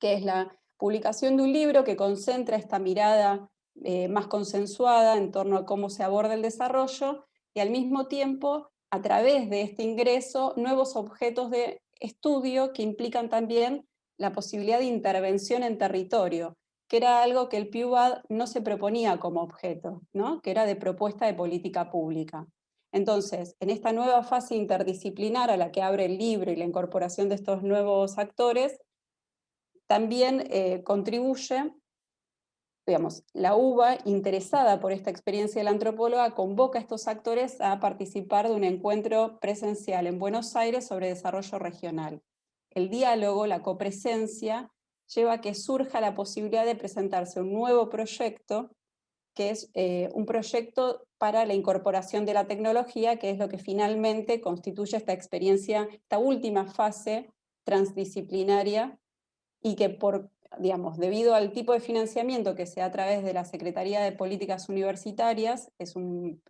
que es la publicación de un libro que concentra esta mirada más consensuada en torno a cómo se aborda el desarrollo, y al mismo tiempo, a través de este ingreso, nuevos objetos de estudio que implican también la posibilidad de intervención en territorio, que era algo que el PIUBAD no se proponía como objeto, ¿no? Que era de propuesta de política pública. Entonces, en esta nueva fase interdisciplinar a la que abre el libro y la incorporación de estos nuevos actores, también contribuye, digamos, la UBA, interesada por esta experiencia de la antropóloga, convoca a estos actores a participar de un encuentro presencial en Buenos Aires sobre desarrollo regional. El diálogo, la copresencia, lleva a que surja la posibilidad de presentarse un nuevo proyecto, que es un proyecto para la incorporación de la tecnología, que es lo que finalmente constituye esta experiencia, esta última fase transdisciplinaria, y que digamos, debido al tipo de financiamiento que se da a través de la Secretaría de Políticas Universitarias, es un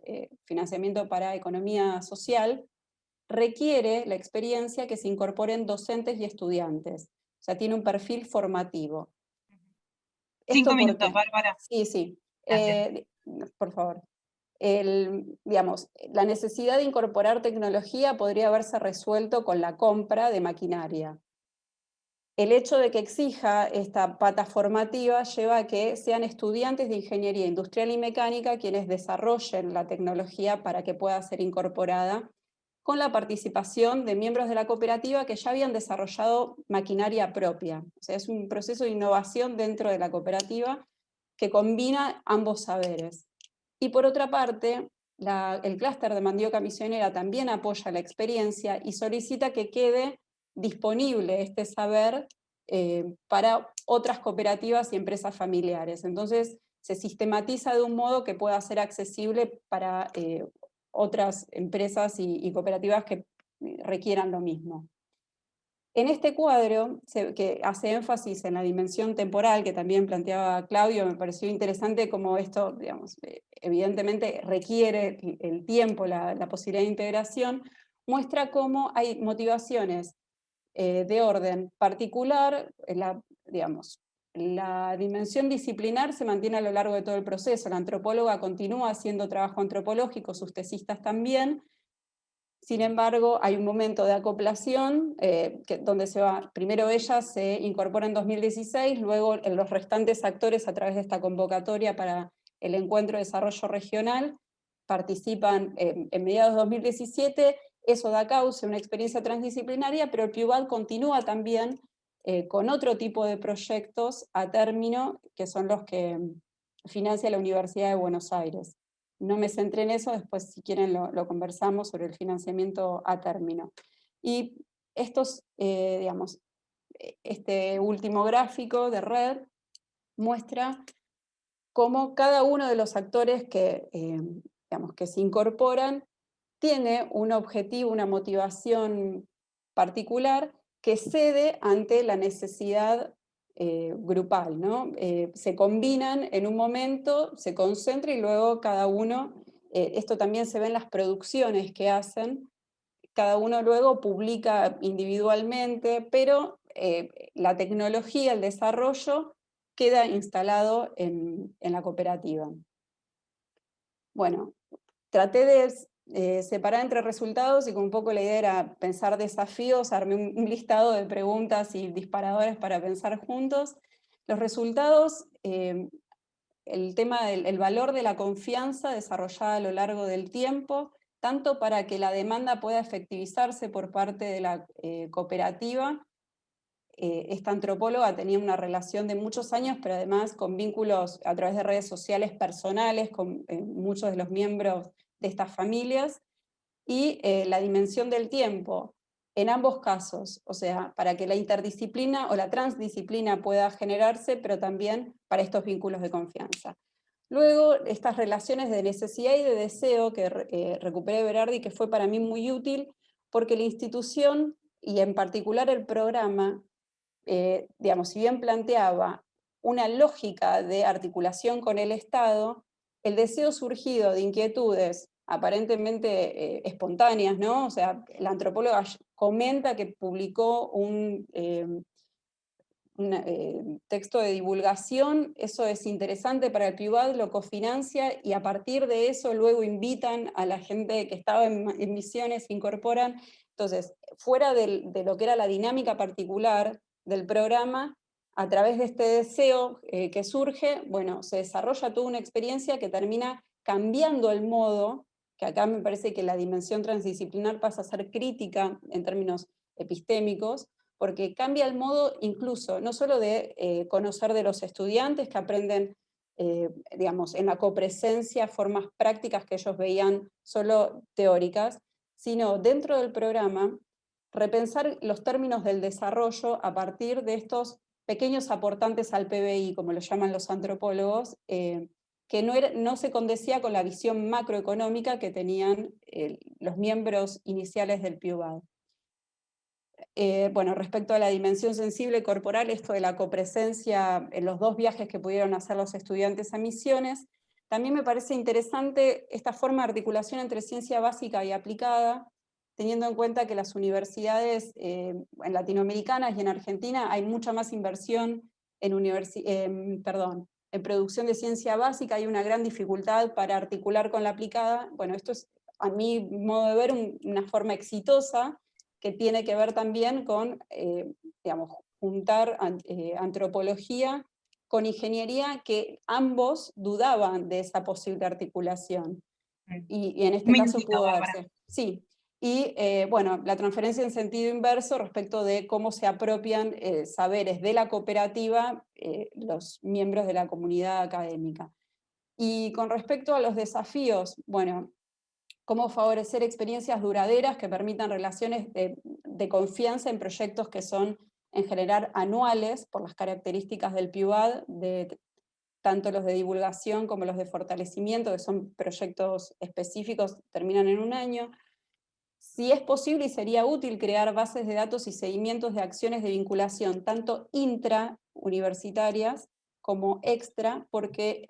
financiamiento para economía social, requiere la experiencia que se incorporen docentes y estudiantes. O sea, tiene un perfil formativo. 5 minutos, Bárbara. Sí. Por favor. Digamos, la necesidad de incorporar tecnología podría haberse resuelto con la compra de maquinaria. El hecho de que exija esta pata formativa lleva a que sean estudiantes de ingeniería industrial y mecánica quienes desarrollen la tecnología para que pueda ser incorporada, con la participación de miembros de la cooperativa que ya habían desarrollado maquinaria propia. O sea, es un proceso de innovación dentro de la cooperativa que combina ambos saberes. Y por otra parte, el clúster de mandioca misionera también apoya la experiencia y solicita que quede disponible este saber para otras cooperativas y empresas familiares. Entonces se sistematiza de un modo que pueda ser accesible para otras empresas y cooperativas que requieran lo mismo. En este cuadro, que hace énfasis en la dimensión temporal, que también planteaba Claudio, me pareció interesante como esto, digamos, evidentemente requiere el tiempo, la posibilidad de integración, muestra cómo hay motivaciones de orden particular, digamos, la dimensión disciplinar se mantiene a lo largo de todo el proceso, la antropóloga continúa haciendo trabajo antropológico, sus tesistas también. Sin embargo, hay un momento de acoplación donde primero ella se incorpora en 2016, luego los restantes actores a través de esta convocatoria para el Encuentro de Desarrollo Regional participan en mediados de 2017, eso da causa a una experiencia transdisciplinaria, pero el PIUBAD continúa también con otro tipo de proyectos a término, que son los que financia la Universidad de Buenos Aires. No me centré en eso, después si quieren lo conversamos sobre el financiamiento a término. Y digamos, este último gráfico de red muestra cómo cada uno de los actores digamos, que se incorporan tiene un objetivo, una motivación particular que cede ante la necesidad grupal, ¿no? Se combinan en un momento, se concentran y luego cada uno, esto también se ve en las producciones que hacen, cada uno luego publica individualmente, pero la tecnología, el desarrollo, queda instalado en la cooperativa. Bueno, traté de separar entre resultados y con un poco la idea era pensar desafíos, armé un listado de preguntas y disparadores para pensar juntos. Los resultados, el tema del valor de la confianza desarrollada a lo largo del tiempo, tanto para que la demanda pueda efectivizarse por parte de la cooperativa. Esta antropóloga tenía una relación de muchos años, pero además con vínculos a través de redes sociales personales con muchos de los miembros de estas familias, y la dimensión del tiempo, en ambos casos, o sea, para que la interdisciplina o la transdisciplina pueda generarse, pero también para estos vínculos de confianza. Luego, estas relaciones de necesidad y de deseo que recuperé de Berardi, que fue para mí muy útil, porque la institución, y en particular el programa, digamos, si bien planteaba una lógica de articulación con el Estado, el deseo surgido de inquietudes aparentemente espontáneas, ¿no? O sea, la antropóloga comenta que publicó un texto de divulgación, eso es interesante para el PIUBAD, lo cofinancia, y a partir de eso luego invitan a la gente que estaba en misiones, se incorporan. Entonces, fuera de lo que era la dinámica particular del programa, a través de este deseo que surge, bueno, se desarrolla toda una experiencia que termina cambiando el modo, que acá me parece que la dimensión transdisciplinar pasa a ser crítica en términos epistémicos, porque cambia el modo incluso, no solo de conocer de los estudiantes que aprenden, digamos, en la copresencia, formas prácticas que ellos veían solo teóricas, sino dentro del programa, repensar los términos del desarrollo a partir de estos pequeños aportantes al PBI, como lo llaman los antropólogos, que no se condecía con la visión macroeconómica que tenían los miembros iniciales del PIUBAD. Bueno, respecto a la dimensión sensible corporal, esto de la copresencia en los 2 viajes que pudieron hacer los estudiantes a Misiones, también me parece interesante esta forma de articulación entre ciencia básica y aplicada, teniendo en cuenta que las universidades en latinoamericanas y en Argentina hay mucha más inversión en producción de ciencia básica, hay una gran dificultad para articular con la aplicada. Bueno, esto es, a mi modo de ver, una forma exitosa, que tiene que ver también con, digamos, juntar antropología con ingeniería, que ambos dudaban de esa posible articulación. Y en este caso pudo darse. Sí. Y bueno, la transferencia en sentido inverso respecto de cómo se apropian saberes de la cooperativa los miembros de la comunidad académica. Y con respecto a los desafíos, bueno, cómo favorecer experiencias duraderas que permitan relaciones de confianza en proyectos que son en general anuales, por las características del PIUBAD, de tanto los de divulgación como los de fortalecimiento, que son proyectos específicos, terminan en un año. Si es posible y sería útil crear bases de datos y seguimientos de acciones de vinculación, tanto intrauniversitarias como extra, porque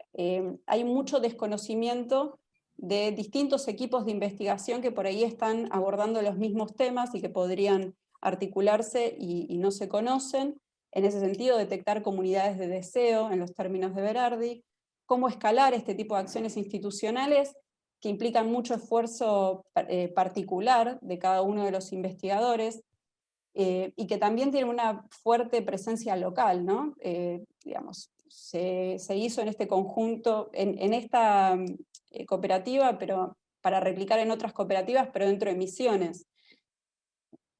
hay mucho desconocimiento de distintos equipos de investigación que por ahí están abordando los mismos temas y que podrían articularse y no se conocen. En ese sentido, detectar comunidades de deseo, en los términos de Berardi, cómo escalar este tipo de acciones institucionales que implican mucho esfuerzo particular de cada uno de los investigadores, y que también tienen una fuerte presencia local, ¿no? Digamos, se hizo en este conjunto, en esta cooperativa, pero para replicar en otras cooperativas, pero dentro de Misiones.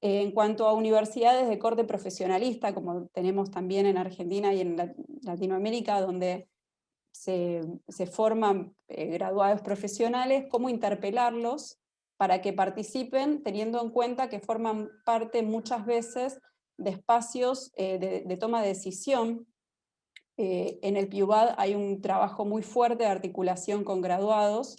En cuanto a universidades de corte profesionalista, como tenemos también en Argentina y en Latinoamérica, donde se forman graduados profesionales, cómo interpelarlos para que participen, teniendo en cuenta que forman parte muchas veces de espacios de toma de decisión. En el PIUBAD hay un trabajo muy fuerte de articulación con graduados.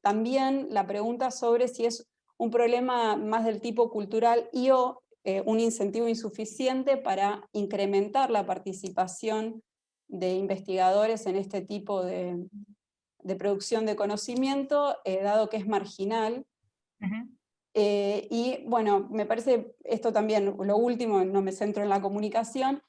También la pregunta sobre si es un problema más del tipo cultural o un incentivo insuficiente para incrementar la participación de investigadores en este tipo de producción de conocimiento, dado que es marginal. Y bueno, me parece esto también, lo último, no me centro en la comunicación,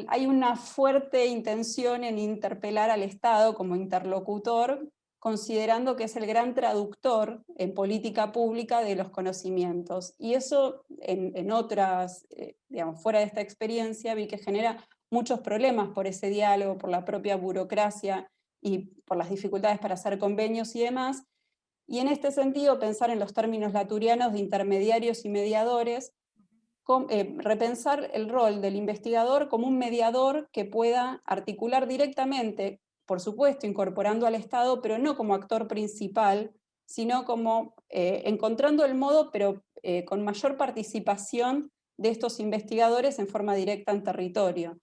hay una fuerte intención en interpelar al Estado como interlocutor, considerando que es el gran traductor en política pública de los conocimientos. Y eso en otras, digamos, fuera de esta experiencia, vi que genera muchos problemas por ese diálogo, por la propia burocracia y por las dificultades para hacer convenios y demás. Y en este sentido, pensar en los términos laturianos de intermediarios y mediadores, repensar el rol del investigador como un mediador que pueda articular directamente, por supuesto, incorporando al Estado, pero no como actor principal, sino como encontrando el modo, pero con mayor participación de estos investigadores en forma directa en territorio.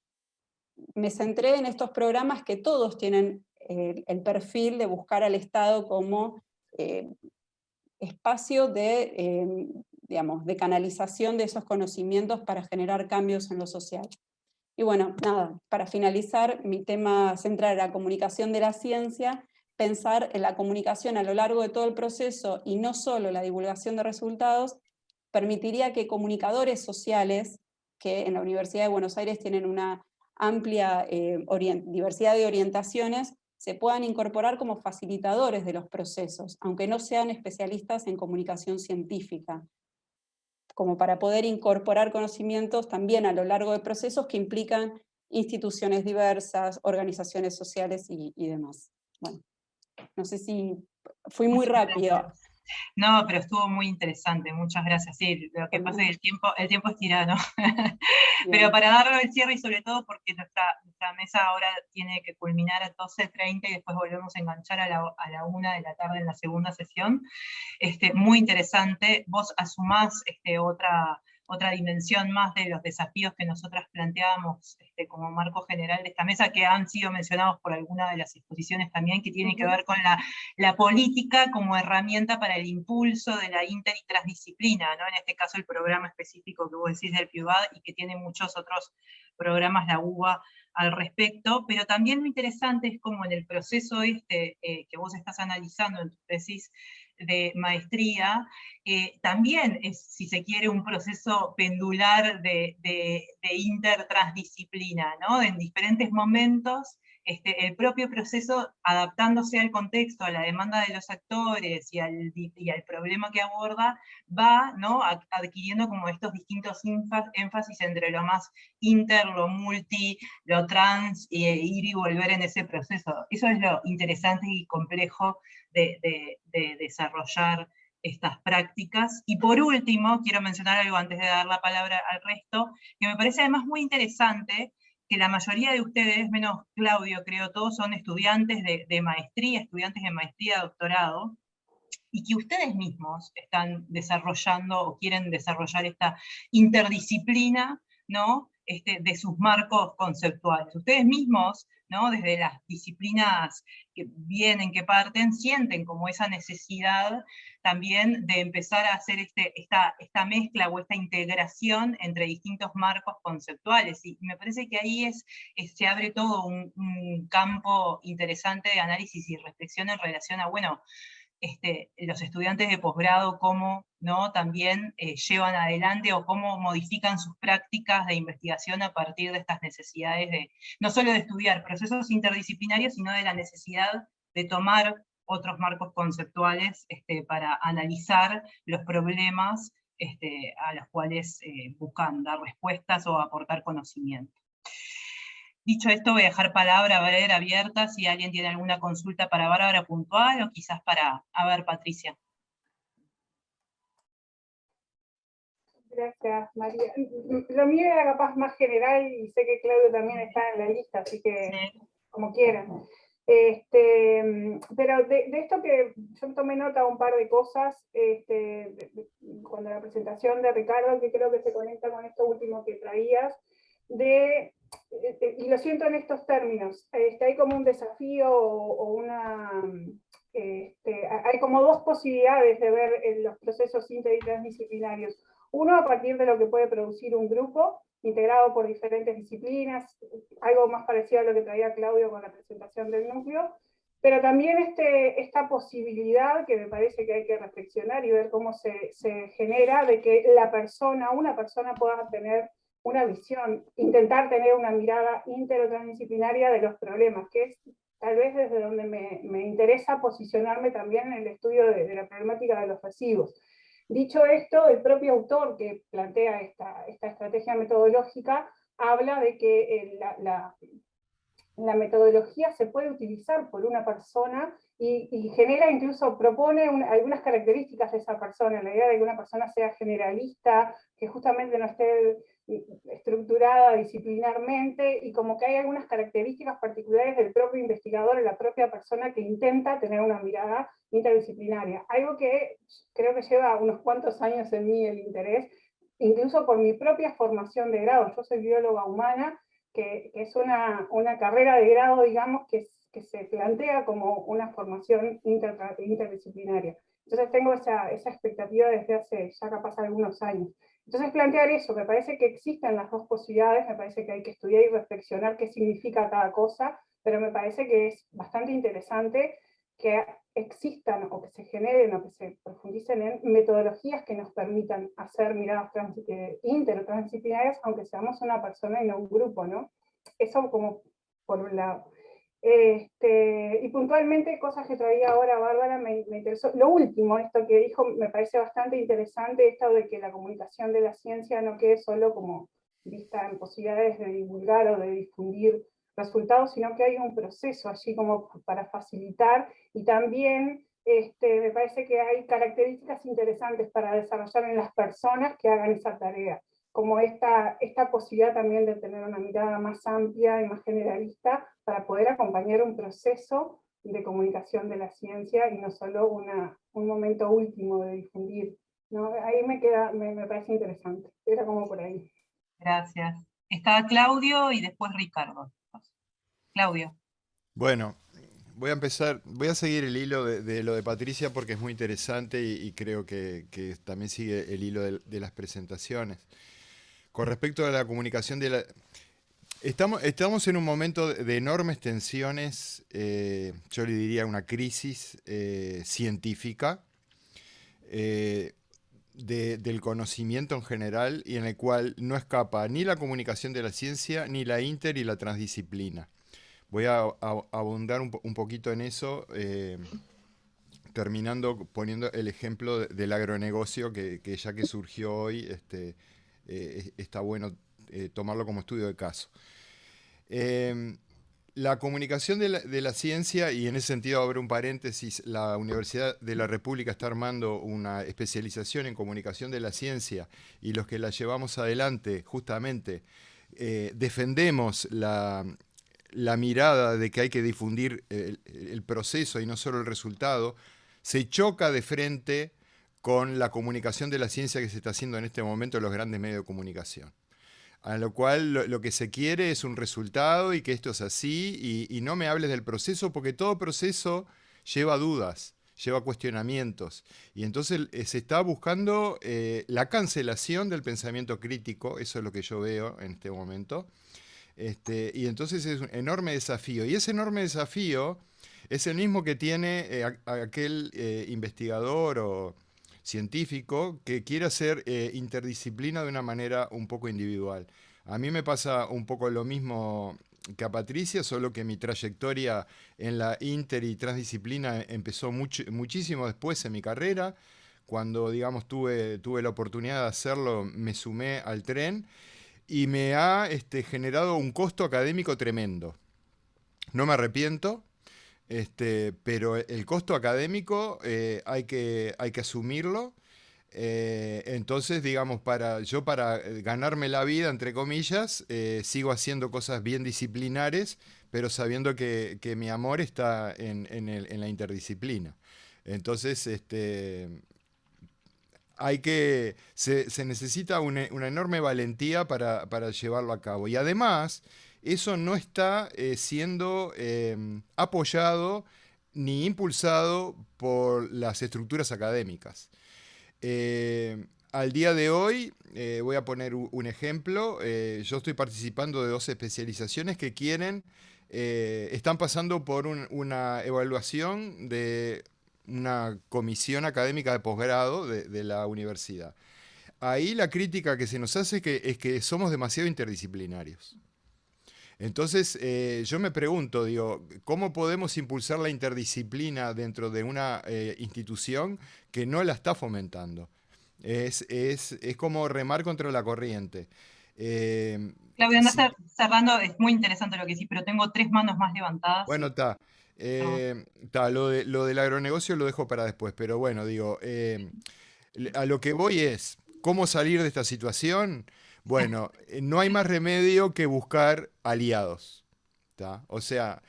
Me centré en estos programas que todos tienen el perfil de buscar al Estado como espacio de, digamos, de canalización de esos conocimientos para generar cambios en lo social. Y bueno, nada, para finalizar, mi tema central era la comunicación de la ciencia, pensar en la comunicación a lo largo de todo el proceso y no solo la divulgación de resultados, permitiría que comunicadores sociales, que en la Universidad de Buenos Aires tienen una amplia diversidad de orientaciones, se puedan incorporar como facilitadores de los procesos, aunque no sean especialistas en comunicación científica, como para poder incorporar conocimientos también a lo largo de procesos que implican instituciones diversas, organizaciones sociales y demás. Bueno, no sé si fui muy rápido. No, pero estuvo muy interesante, muchas gracias. Sí, lo que pasa es que el tiempo es tirano. Pero para darle el cierre y sobre todo porque nuestra mesa ahora tiene que culminar a 12:30 y después volvemos a enganchar a la 1 de la tarde en la segunda sesión. Muy interesante. Vos asumás otra dimensión más de los desafíos que nosotras planteábamos como marco general de esta mesa, que han sido mencionados por alguna de las exposiciones también, que tiene que ver con la política como herramienta para el impulso de la inter y transdisciplina, ¿no? En este caso el programa específico que vos decís del PIUBAD y que tiene muchos otros programas, la UBA, al respecto, pero también lo interesante es como en el proceso que vos estás analizando en tu tesis de maestría, también es, si se quiere, un proceso pendular de intertransdisciplina, ¿no? En diferentes momentos, el propio proceso adaptándose al contexto, a la demanda de los actores y al problema que aborda, va, ¿no?, adquiriendo como estos distintos énfasis entre lo más inter, lo multi, lo trans, ir y volver en ese proceso. Eso es lo interesante y complejo de desarrollar estas prácticas. Y por último, quiero mencionar algo antes de dar la palabra al resto, que me parece además muy interesante, que la mayoría de ustedes, menos Claudio, creo, todos son estudiantes de maestría, doctorado, y que ustedes mismos están desarrollando o quieren desarrollar esta interdisciplina, ¿no?, de sus marcos conceptuales. Ustedes mismos, ¿no? Desde las disciplinas que vienen, que parten, sienten como esa necesidad también de empezar a hacer esta mezcla o esta integración entre distintos marcos conceptuales. Y me parece que ahí se abre todo un campo interesante de análisis y reflexión en relación a, bueno, los estudiantes de posgrado cómo, ¿no? También llevan adelante o cómo modifican sus prácticas de investigación a partir de estas necesidades no solo de estudiar procesos interdisciplinarios, sino de la necesidad de tomar otros marcos conceptuales para analizar los problemas a los cuales buscan dar respuestas o aportar conocimiento. Dicho esto, voy a dejar palabra abierta si alguien tiene alguna consulta para Bárbara puntual o quizás para, Patricia. Gracias, María. Lo mío era capaz más general y sé que Claudio también está en la lista, así que sí, como quieran. Pero de esto que yo tomé nota un par de cosas, cuando la presentación de Ricardo, que creo que se conecta con esto último que traías, y lo siento en estos términos, hay como un desafío o una... hay como dos posibilidades de ver los procesos inter y transdisciplinarios. Uno a partir de lo que puede producir un grupo, integrado por diferentes disciplinas, algo más parecido a lo que traía Claudio con la presentación del núcleo, pero también esta posibilidad que me parece que hay que reflexionar y ver cómo se genera, de que una persona pueda tener una visión, intentar tener una mirada inter o transdisciplinaria de los problemas, que es tal vez desde donde me interesa posicionarme también en el estudio de la problemática de los residuos. Dicho esto, el propio autor que plantea esta estrategia metodológica habla de que la metodología se puede utilizar por una persona y genera, incluso propone algunas características de esa persona, la idea de que una persona sea generalista, que justamente no esté estructurada disciplinarmente, y como que hay algunas características particulares del propio investigador, de la propia persona que intenta tener una mirada interdisciplinaria. Algo que creo que lleva unos cuantos años en mí el interés, incluso por mi propia formación de grado. Yo soy bióloga humana, que es una carrera de grado, digamos, que se plantea como una formación interdisciplinaria. Entonces tengo esa expectativa desde hace ya capaz algunos años. Entonces plantear eso, me parece que existen las dos posibilidades, me parece que hay que estudiar y reflexionar qué significa cada cosa, pero me parece que es bastante interesante que existan o que se generen o que se profundicen en metodologías que nos permitan hacer miradas inter o transdisciplinarias, aunque seamos una persona y no un grupo, ¿no? Eso como por un lado. Y puntualmente, cosas que traía ahora Bárbara, me interesó. Lo último, esto que dijo, me parece bastante interesante, esto de que la comunicación de la ciencia no quede solo como vista en posibilidades de divulgar o de difundir resultados, sino que hay un proceso allí como para facilitar, y también me parece que hay características interesantes para desarrollar en las personas que hagan esa tarea, como esta posibilidad también de tener una mirada más amplia y más generalista para poder acompañar un proceso de comunicación de la ciencia y no solo un momento último de difundir, ¿no? Ahí me parece interesante, era como por ahí. Gracias. Está Claudio y después Ricardo. Claudio. Bueno, voy a seguir el hilo de lo de Patricia porque es muy interesante y creo que también sigue el hilo de las presentaciones. Con respecto a la comunicación estamos en un momento de enormes tensiones, yo le diría una crisis científica del conocimiento en general, y en el cual no escapa ni la comunicación de la ciencia, ni la inter y la transdisciplina. Voy a abundar un poquito en eso, terminando poniendo el ejemplo del agronegocio, que ya que surgió hoy, está bueno tomarlo como estudio de caso. La comunicación de la ciencia, y en ese sentido abro un paréntesis, la Universidad de la República está armando una especialización en comunicación de la ciencia, y los que la llevamos adelante justamente defendemos la mirada de que hay que difundir el proceso y no solo el resultado, se choca de frente con la comunicación de la ciencia que se está haciendo en este momento en los grandes medios de comunicación. A lo cual lo que se quiere es un resultado y que esto es así, y no me hables del proceso, porque todo proceso lleva dudas, lleva cuestionamientos. Y entonces se está buscando la cancelación del pensamiento crítico, eso es lo que yo veo en este momento. Y entonces es un enorme desafío. Y ese enorme desafío es el mismo que tiene aquel investigador o científico que quiere hacer interdisciplina de una manera un poco individual. A mí me pasa un poco lo mismo que a Patricia, solo que mi trayectoria en la inter y transdisciplina empezó muchísimo después en mi carrera. Cuando, digamos, tuve la oportunidad de hacerlo, me sumé al tren y me ha generado un costo académico tremendo. No me arrepiento, pero el costo académico hay que asumirlo. Entonces, digamos, para ganarme la vida, entre comillas, sigo haciendo cosas bien disciplinares, pero sabiendo que mi amor está en la interdisciplina. Entonces, se necesita una enorme valentía para llevarlo a cabo. Y además, eso no está siendo apoyado ni impulsado por las estructuras académicas. Al día de hoy, voy a poner un ejemplo, yo estoy participando de 2 especializaciones que están pasando por una evaluación de una comisión académica de posgrado de la universidad. Ahí la crítica que se nos hace es que somos demasiado interdisciplinarios. Entonces, yo me pregunto, digo, ¿cómo podemos impulsar la interdisciplina dentro de una institución que no la está fomentando? Es como remar contra la corriente. Claudia, anda cerrando, es muy interesante lo que decís, pero tengo 3 manos más levantadas. Bueno, está. Lo del agronegocio lo dejo para después, pero bueno, digo, a lo que voy es, ¿cómo salir de esta situación? Bueno, no hay más remedio que buscar aliados, ¿tá? O sea,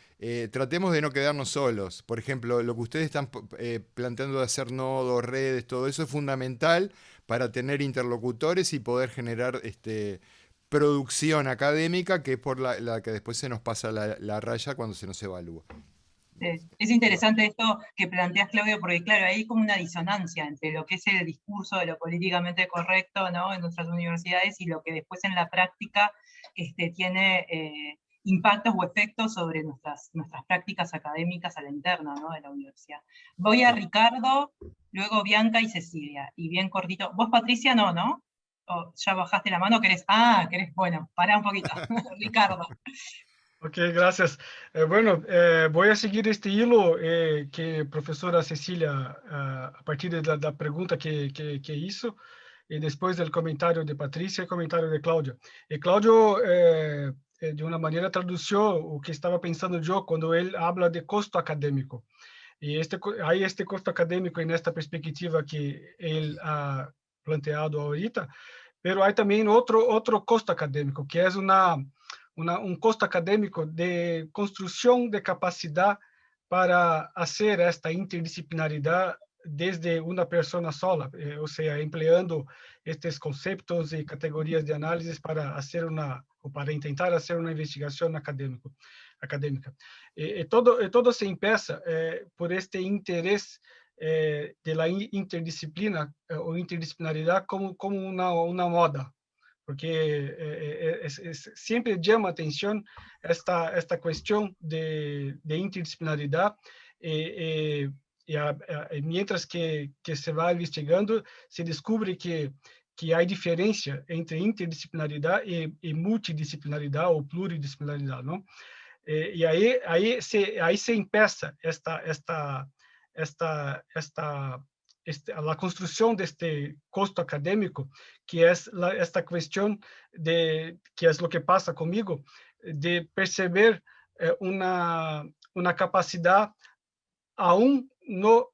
tratemos de no quedarnos solos. Por ejemplo, lo que ustedes están planteando de hacer nodos, redes, todo eso es fundamental para tener interlocutores y poder generar producción académica, que es por la que después se nos pasa la raya cuando se nos evalúa. Es interesante esto que planteas, Claudio, porque claro, hay como una disonancia entre lo que es el discurso de lo políticamente correcto, ¿no?, en nuestras universidades y lo que después en la práctica tiene impactos o efectos sobre nuestras prácticas académicas a la interna, ¿no?, de la universidad. Voy a Ricardo, luego Bianca y Cecilia, y bien cortito. Vos, Patricia, no? ¿O ya bajaste la mano? ¿Querés? Bueno, pará un poquito. Ricardo. Ok, gracias. Voy a seguir este hilo que profesora Cecilia, a partir de la pregunta que hizo, y después del comentario de Patricia y comentario de Cláudio. Cláudio, de una manera, tradució o que estaba pensando yo cuando él habla de costo académico. Y hay este costo académico en esta perspectiva que él ha planteado ahorita, pero hay también otro costo académico, que es un costo académico de construcción de capacidad para hacer esta interdisciplinaridad desde una persona sola, o sea, empleando estos conceptos y categorías de análisis para para intentar hacer una investigación académica. Todo se empieza por este interés de la interdisciplina o interdisciplinaridad como una moda, porque siempre llama atención esta cuestión de interdisciplinaridad, mientras que se va investigando, se descubre que hay diferencia entre interdisciplinaridad y multidisciplinaridad o pluridisciplinaridad, ¿no? Y ahí se empieza la construcción de este costo académico, que es esta cuestión que es lo que pasa conmigo, de perceber una capacidad aún no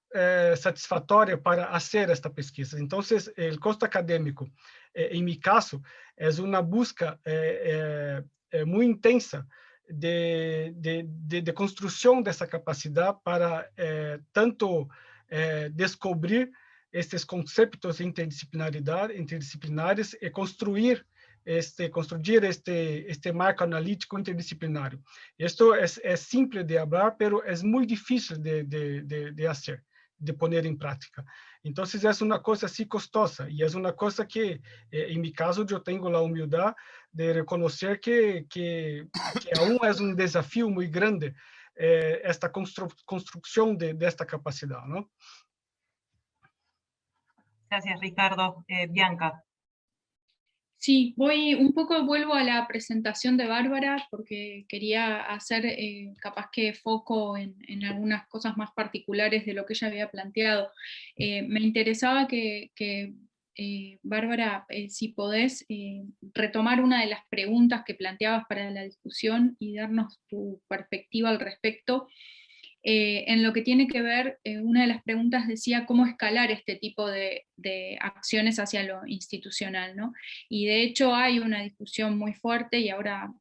satisfactoria para hacer esta pesquisa. Entonces, el costo académico, en mi caso, es una búsqueda muy intensa de construcción de esa capacidad para tanto descobrir estes conceptos de interdisciplinares e construir construir este marco analítico interdisciplinario. Esto es simple de hablar, pero es muy difícil de hacer, de poner en práctica. Entonces es una cosa así costosa, y es una cosa que en mi caso yo tengo la humildad de reconocer que aún es un desafío muy grande esta construcción de esta capacidad, ¿no? Gracias, Ricardo. Bianca. Sí, vuelvo a la presentación de Bárbara, porque quería hacer capaz que foco en algunas cosas más particulares de lo que ella había planteado. Me interesaba que Bárbara, si podés retomar una de las preguntas que planteabas para la discusión y darnos tu perspectiva al respecto. En lo que tiene que ver, una de las preguntas decía cómo escalar este tipo de acciones hacia lo institucional, ¿no? Y de hecho hay una discusión muy fuerte, y ahora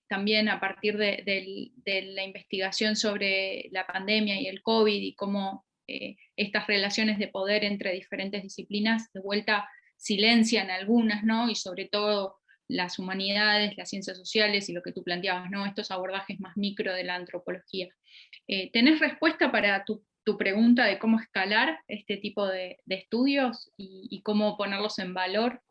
también a partir de la investigación sobre la pandemia y el COVID, y cómo estas relaciones de poder entre diferentes disciplinas de vuelta silencian algunas, ¿no? Y sobre todo las humanidades, las ciencias sociales y lo que tú planteabas, ¿no? Estos abordajes más micro de la antropología. ¿Tenés respuesta para tu pregunta de cómo escalar este tipo de estudios y cómo ponerlos en valor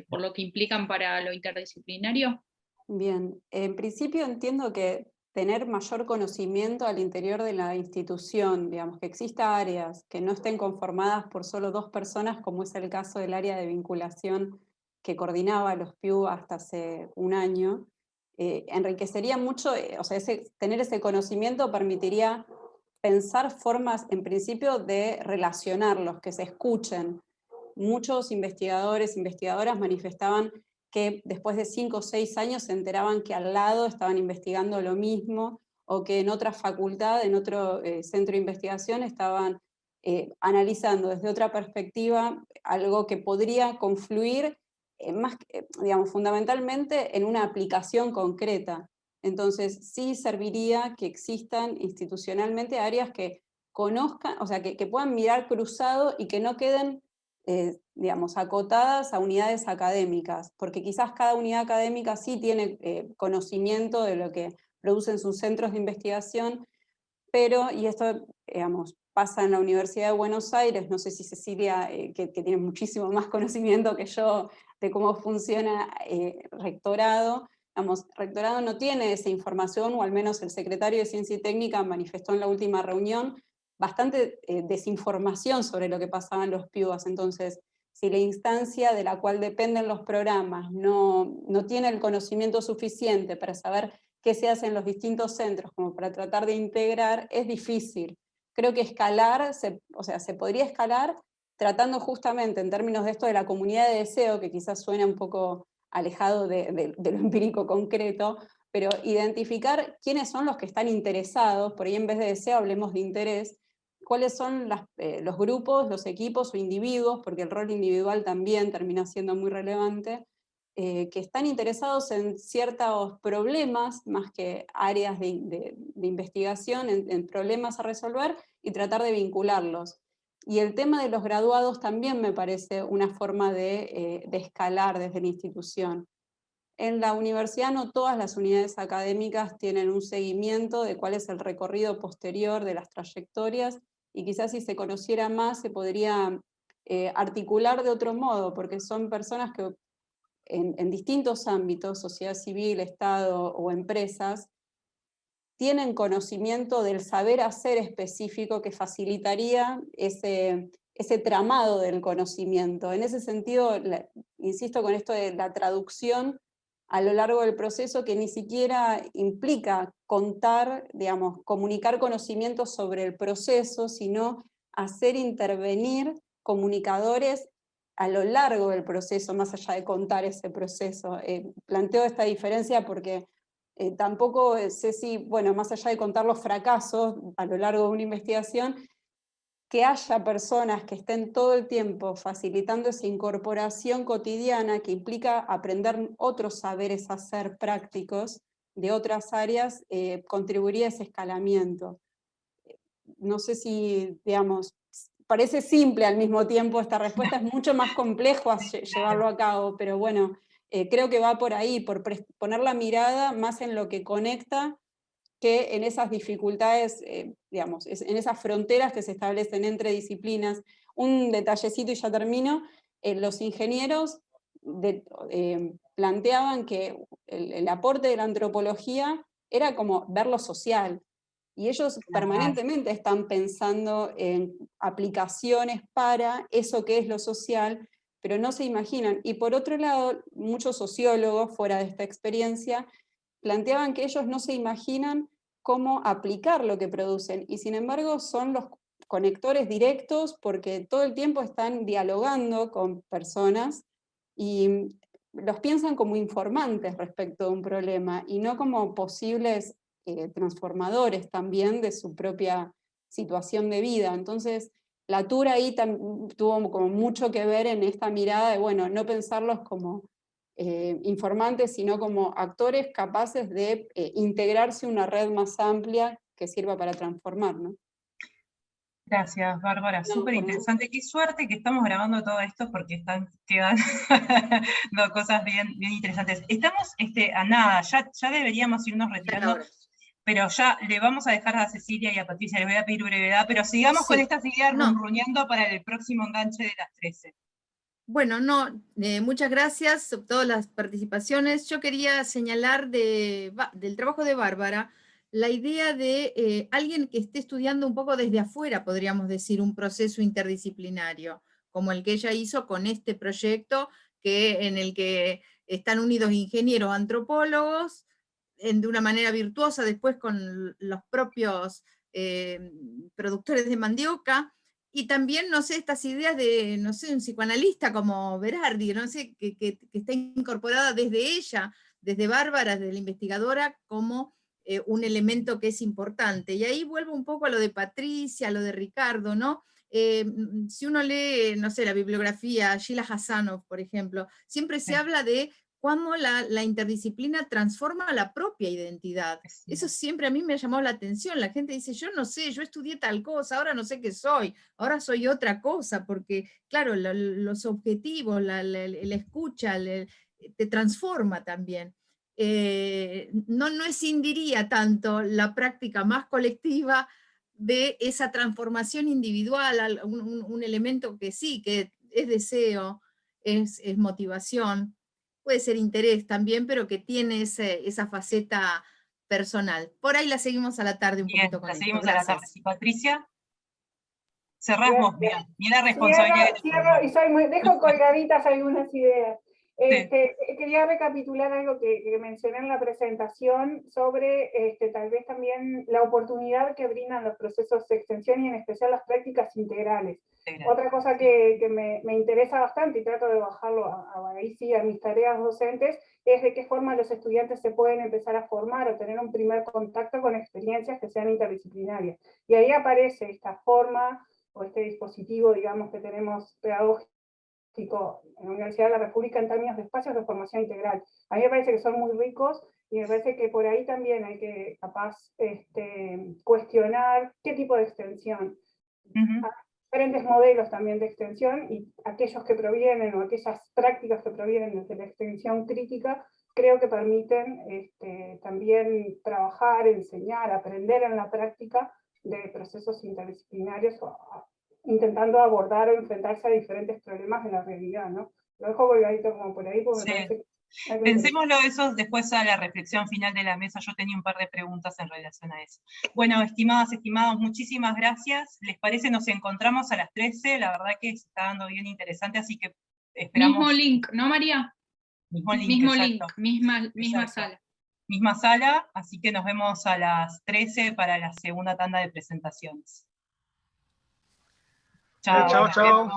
por lo que implican para lo interdisciplinario? Bien, en principio entiendo que tener mayor conocimiento al interior de la institución, digamos, que exista áreas que no estén conformadas por solo 2 personas, como es el caso del área de vinculación que coordinaba los PIU hasta hace un año, enriquecería mucho, o sea, tener ese conocimiento permitiría pensar formas, en principio, de relacionarlos, que se escuchen. Muchos investigadores, investigadoras manifestaban que después de 5 o 6 años se enteraban que al lado estaban investigando lo mismo, o que en otra facultad, en otro centro de investigación, estaban analizando desde otra perspectiva algo que podría confluir digamos, fundamentalmente en una aplicación concreta. Entonces sí serviría que existan institucionalmente áreas que conozcan, o sea, que puedan mirar cruzado y que no queden digamos, acotadas a unidades académicas, porque quizás cada unidad académica sí tiene conocimiento de lo que producen sus centros de investigación, pero, y esto, digamos, pasa en la Universidad de Buenos Aires, no sé si Cecilia, que tiene muchísimo más conocimiento que yo de cómo funciona rectorado, digamos, rectorado no tiene esa información, o al menos el secretario de Ciencia y Técnica manifestó en la última reunión bastante desinformación sobre lo que pasaba en los PIUAS. Entonces, si la instancia de la cual dependen los programas no tiene el conocimiento suficiente para saber qué se hace en los distintos centros, como para tratar de integrar, es difícil. Creo que escalar, o sea, se podría escalar tratando justamente en términos de esto de la comunidad de deseo, que quizás suena un poco alejado de lo empírico concreto, pero identificar quiénes son los que están interesados, por ahí en vez de deseo hablemos de interés, cuáles son los grupos, los equipos o individuos, porque el rol individual también termina siendo muy relevante, que están interesados en ciertos problemas, más que áreas de investigación, en problemas a resolver, y tratar de vincularlos. Y el tema de los graduados también me parece una forma de escalar desde la institución. En la universidad no todas las unidades académicas tienen un seguimiento de cuál es el recorrido posterior de las trayectorias, y quizás si se conociera más se podría articular de otro modo, porque son personas que en distintos ámbitos, sociedad civil, Estado o empresas, tienen conocimiento del saber hacer específico que facilitaría ese tramado del conocimiento. En ese sentido, insisto con esto de la traducción a lo largo del proceso, que ni siquiera implica contar, digamos, comunicar conocimientos sobre el proceso, sino hacer intervenir comunicadores a lo largo del proceso, más allá de contar ese proceso. Planteo esta diferencia porque tampoco sé si, bueno, más allá de contar los fracasos a lo largo de una investigación, que haya personas que estén todo el tiempo facilitando esa incorporación cotidiana que implica aprender otros saberes hacer prácticos de otras áreas, contribuiría a ese escalamiento. No sé si, digamos, parece simple al mismo tiempo esta respuesta, es mucho más complejo llevarlo a cabo, pero bueno, creo que va por ahí, por poner la mirada más en lo que conecta que en esas dificultades, digamos, en esas fronteras que se establecen entre disciplinas. Un detallecito y ya termino, los ingenieros planteaban que el aporte de la antropología era como ver lo social, y ellos permanentemente están pensando en aplicaciones para eso que es lo social, pero no se imaginan. Y por otro lado, muchos sociólogos fuera de esta experiencia planteaban que ellos no se imaginan cómo aplicar lo que producen, y sin embargo son los conectores directos porque todo el tiempo están dialogando con personas y los piensan como informantes respecto a un problema y no como posibles transformadores también de su propia situación de vida. Entonces, Latour ahí tuvo como mucho que ver en esta mirada de, bueno, no pensarlos como informantes, sino como actores capaces de integrarse a una red más amplia que sirva para transformar, ¿no? Gracias, Bárbara, súper interesante. Qué suerte que estamos grabando todo esto porque están quedando cosas bien interesantes. Estamos a nada, ya deberíamos irnos retirando, pero ya le vamos a dejar a Cecilia y a Patricia, les voy a pedir brevedad, pero sigamos con estas ideas runruneando para el próximo enganche de las 13. Bueno, muchas gracias por todas las participaciones. Yo quería señalar del trabajo de Bárbara la idea de alguien que esté estudiando un poco desde afuera, podríamos decir, un proceso interdisciplinario, como el que ella hizo con este proyecto, en el que están unidos ingenieros, antropólogos, de una manera virtuosa, después con los propios productores de mandioca, y también, no sé, estas ideas de, no sé, un psicoanalista como Berardi, no sé, que está incorporada desde ella, desde Bárbara, desde la investigadora, como un elemento que es importante. Y ahí vuelvo un poco a lo de Patricia, a lo de Ricardo, ¿no? Si uno lee, no sé, la bibliografía, Sheila Hassanov, por ejemplo, siempre se habla de cómo la interdisciplina transforma la propia identidad. Eso siempre a mí me ha llamado la atención. La gente dice, yo no sé, yo estudié tal cosa, ahora no sé qué soy, ahora soy otra cosa, porque claro, los objetivos, la escucha, te transforma también. No escindiría tanto la práctica más colectiva de esa transformación individual, un elemento que sí, que es deseo, es motivación, puede ser interés también, pero que tiene esa faceta personal. Por ahí la seguimos a la tarde un poquito con esto. Seguimos a la tarde. ¿Sí, Patricia? Cerrás vos, mira la responsabilidad. Cierro, y dejo colgaditas algunas ideas. Quería recapitular algo que mencioné en la presentación sobre tal vez también la oportunidad que brindan los procesos de extensión y en especial las prácticas integrales. Otra cosa que me interesa bastante y trato de bajarlo ahí sí a mis tareas docentes es de qué forma los estudiantes se pueden empezar a formar o tener un primer contacto con experiencias que sean interdisciplinarias. Y ahí aparece esta forma o este dispositivo, digamos, que tenemos pedagógico en la Universidad de la República en términos de espacios de formación integral. A mí me parece que son muy ricos y me parece que por ahí también hay que capaz cuestionar qué tipo de extensión. Hay diferentes modelos también de extensión y aquellos que provienen o aquellas prácticas que provienen de la extensión crítica creo que permiten también trabajar, enseñar, aprender en la práctica de procesos interdisciplinarios intentando abordar o enfrentarse a diferentes problemas de la realidad, ¿no? Lo dejo colgadito como por ahí porque me parece que... Pensémoslo eso después a la reflexión final de la mesa. Yo tenía un par de preguntas en relación a eso. Bueno, estimadas, estimados, muchísimas gracias. ¿Les parece? Nos encontramos a las 13. La verdad que se está dando bien interesante, así que esperamos... Mismo link, ¿no, María? Mismo link, misma sala. Misma sala, así que nos vemos a las 13 para la segunda tanda de presentaciones. Chao. Chao.